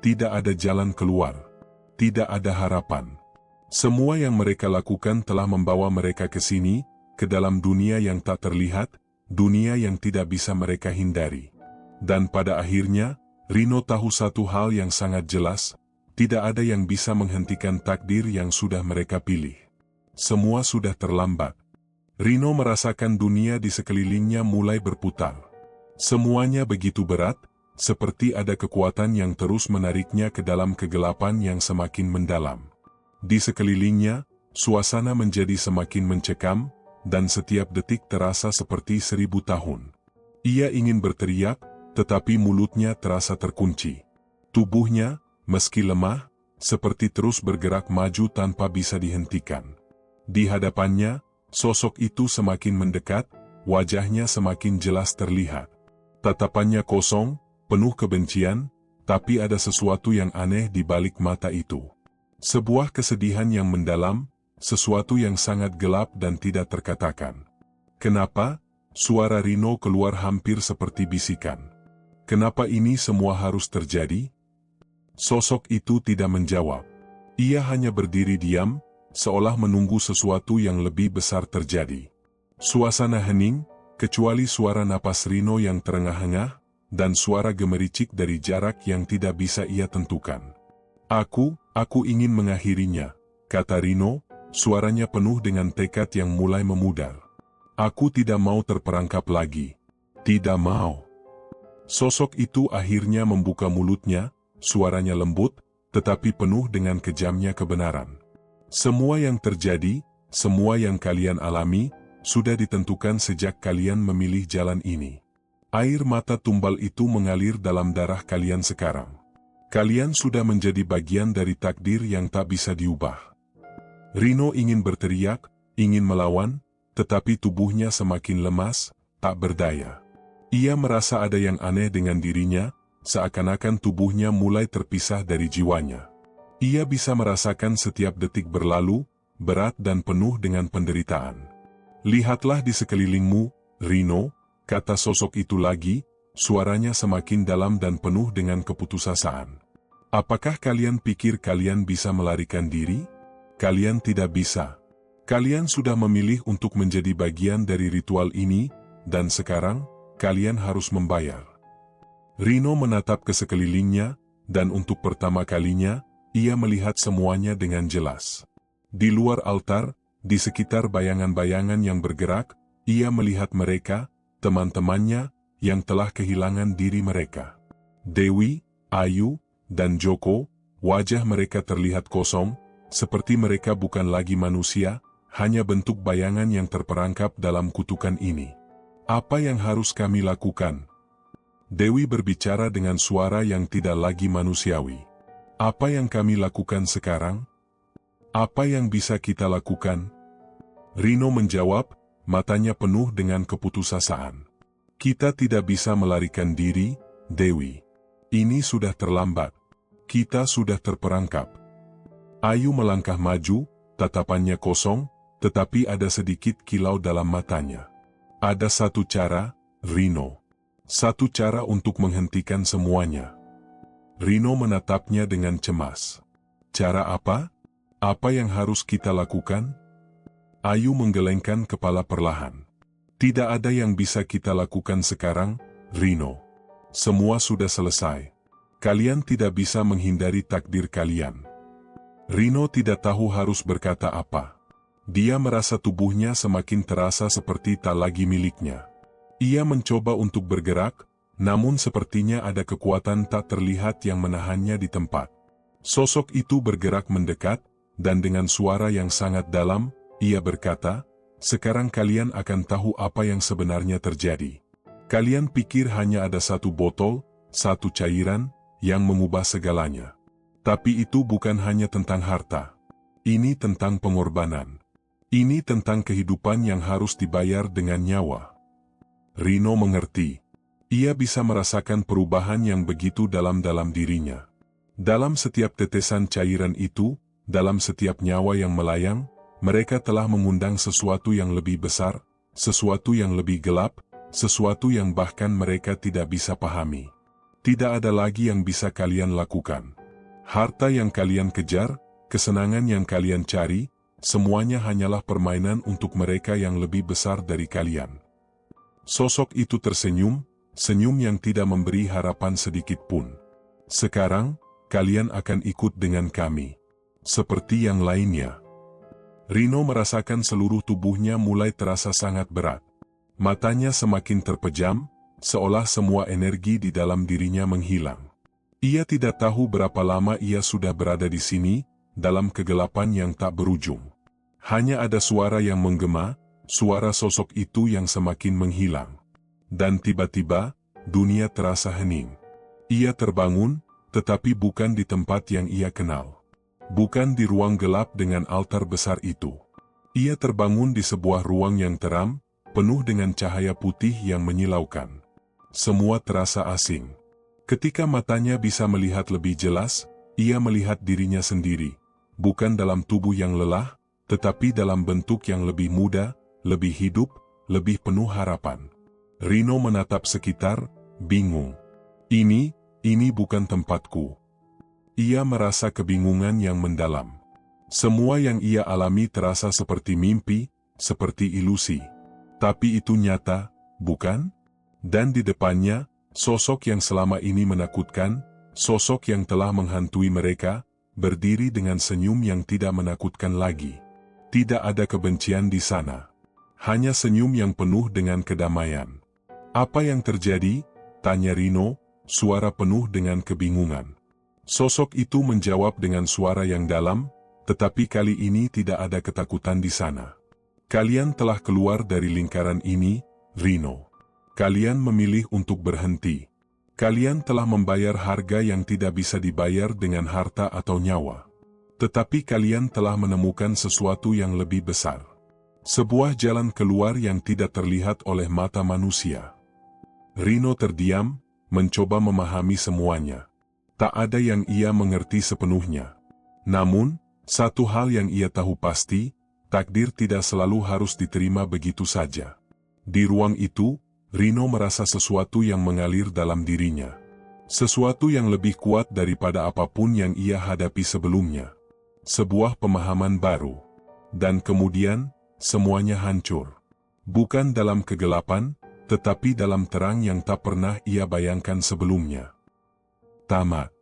[SPEAKER 1] Tidak ada jalan keluar. Tidak ada harapan. Semua yang mereka lakukan telah membawa mereka ke sini, ke dalam dunia yang tak terlihat, dunia yang tidak bisa mereka hindari. Dan pada akhirnya, Rino tahu satu hal yang sangat jelas, tidak ada yang bisa menghentikan takdir yang sudah mereka pilih. Semua sudah terlambat. Rino merasakan dunia di sekelilingnya mulai berputar. Semuanya begitu berat, seperti ada kekuatan yang terus menariknya ke dalam kegelapan yang semakin mendalam. Di sekelilingnya, suasana menjadi semakin mencekam, dan setiap detik terasa seperti 1000 tahun. Ia ingin berteriak, tetapi mulutnya terasa terkunci. Tubuhnya, meski lemah, seperti terus bergerak maju tanpa bisa dihentikan. Di hadapannya, sosok itu semakin mendekat, wajahnya semakin jelas terlihat. Tatapannya kosong, penuh kebencian, tapi ada sesuatu yang aneh di balik mata itu. Sebuah kesedihan yang mendalam, sesuatu yang sangat gelap dan tidak terkatakan. Kenapa? Suara Rino keluar hampir seperti bisikan. Kenapa ini semua harus terjadi? Sosok itu tidak menjawab. Ia hanya berdiri diam, seolah menunggu sesuatu yang lebih besar terjadi. Suasana hening, kecuali suara napas Rino yang terengah-engah, dan suara gemericik dari jarak yang tidak bisa ia tentukan. Aku ingin mengakhirinya, kata Rino, suaranya penuh dengan tekad yang mulai memudar. Aku tidak mau terperangkap lagi. Tidak mau. Sosok itu akhirnya membuka mulutnya, suaranya lembut, tetapi penuh dengan kejamnya kebenaran. Semua yang terjadi, semua yang kalian alami, sudah ditentukan sejak kalian memilih jalan ini. Air mata tumbal itu mengalir dalam darah kalian sekarang. Kalian sudah menjadi bagian dari takdir yang tak bisa diubah. Rino ingin berteriak, ingin melawan, tetapi tubuhnya semakin lemas, tak berdaya. Ia merasa ada yang aneh dengan dirinya, seakan-akan tubuhnya mulai terpisah dari jiwanya. Ia bisa merasakan setiap detik berlalu, berat dan penuh dengan penderitaan. Lihatlah di sekelilingmu, Rino, kata sosok itu lagi, suaranya semakin dalam dan penuh dengan keputusasaan. Apakah kalian pikir kalian bisa melarikan diri? Kalian tidak bisa. Kalian sudah memilih untuk menjadi bagian dari ritual ini, dan sekarang, kalian harus membayar. Rino menatap ke sekelilingnya, dan untuk pertama kalinya, ia melihat semuanya dengan jelas. Di luar altar, di sekitar bayangan-bayangan yang bergerak, ia melihat mereka, teman-temannya, yang telah kehilangan diri mereka. Dewi, Ayu, dan Joko, wajah mereka terlihat kosong, seperti mereka bukan lagi manusia, hanya bentuk bayangan yang terperangkap dalam kutukan ini. Apa yang harus kami lakukan? Dewi berbicara dengan suara yang tidak lagi manusiawi. Apa yang kami lakukan sekarang? Apa yang bisa kita lakukan? Rino menjawab, matanya penuh dengan keputusasaan. Kita tidak bisa melarikan diri, Dewi. Ini sudah terlambat. Kita sudah terperangkap. Ayu melangkah maju, tatapannya kosong, tetapi ada sedikit kilau dalam matanya. Ada satu cara, Rino. Satu cara untuk menghentikan semuanya. Rino menatapnya dengan cemas. Cara apa? Apa yang harus kita lakukan? Ayu menggelengkan kepala perlahan. Tidak ada yang bisa kita lakukan sekarang, Rino. Semua sudah selesai. Kalian tidak bisa menghindari takdir kalian. Rino tidak tahu harus berkata apa. Dia merasa tubuhnya semakin terasa seperti tak lagi miliknya. Ia mencoba untuk bergerak, namun sepertinya ada kekuatan tak terlihat yang menahannya di tempat. Sosok itu bergerak mendekat, dan dengan suara yang sangat dalam, ia berkata, "Sekarang kalian akan tahu apa yang sebenarnya terjadi. Kalian pikir hanya ada satu botol, satu cairan, yang mengubah segalanya. Tapi itu bukan hanya tentang harta. Ini tentang pengorbanan. Ini tentang kehidupan yang harus dibayar dengan nyawa." Rino mengerti. Ia bisa merasakan perubahan yang begitu dalam dirinya. Dalam setiap tetesan cairan itu, dalam setiap nyawa yang melayang, mereka telah mengundang sesuatu yang lebih besar, sesuatu yang lebih gelap, sesuatu yang bahkan mereka tidak bisa pahami. Tidak ada lagi yang bisa kalian lakukan. Harta yang kalian kejar, kesenangan yang kalian cari, semuanya hanyalah permainan untuk mereka yang lebih besar dari kalian. Sosok itu tersenyum, senyum yang tidak memberi harapan sedikit pun. Sekarang, kalian akan ikut dengan kami. Seperti yang lainnya. Rino merasakan seluruh tubuhnya mulai terasa sangat berat. Matanya semakin terpejam, seolah semua energi di dalam dirinya menghilang. Ia tidak tahu berapa lama ia sudah berada di sini, dalam kegelapan yang tak berujung. Hanya ada suara yang menggema, suara sosok itu yang semakin menghilang. Dan tiba-tiba, dunia terasa hening. Ia terbangun, tetapi bukan di tempat yang ia kenal. Bukan di ruang gelap dengan altar besar itu. Ia terbangun di sebuah ruang yang teram, penuh dengan cahaya putih yang menyilaukan. Semua terasa asing. Ketika matanya bisa melihat lebih jelas, ia melihat dirinya sendiri. Bukan dalam tubuh yang lelah, tetapi dalam bentuk yang lebih muda, lebih hidup, lebih penuh harapan. Rino menatap sekitar, bingung. Ini bukan tempatku. Ia merasa kebingungan yang mendalam. Semua yang ia alami terasa seperti mimpi, seperti ilusi. Tapi itu nyata, bukan? Dan di depannya, sosok yang selama ini menakutkan, sosok yang telah menghantui mereka, berdiri dengan senyum yang tidak menakutkan lagi. Tidak ada kebencian di sana. Hanya senyum yang penuh dengan kedamaian. "Apa yang terjadi?" tanya Rino, suara penuh dengan kebingungan. Sosok itu menjawab dengan suara yang dalam, tetapi kali ini tidak ada ketakutan di sana. "Kalian telah keluar dari lingkaran ini, Rino. Kalian memilih untuk berhenti. Kalian telah membayar harga yang tidak bisa dibayar dengan harta atau nyawa. Tetapi kalian telah menemukan sesuatu yang lebih besar. Sebuah jalan keluar yang tidak terlihat oleh mata manusia." Rino terdiam, mencoba memahami semuanya. Tak ada yang ia mengerti sepenuhnya. Namun, satu hal yang ia tahu pasti, takdir tidak selalu harus diterima begitu saja. Di ruang itu, Rino merasa sesuatu yang mengalir dalam dirinya. Sesuatu yang lebih kuat daripada apapun yang ia hadapi sebelumnya. Sebuah pemahaman baru. Dan kemudian, semuanya hancur. Bukan dalam kegelapan, tetapi dalam terang yang tak pernah ia bayangkan sebelumnya. Tamat.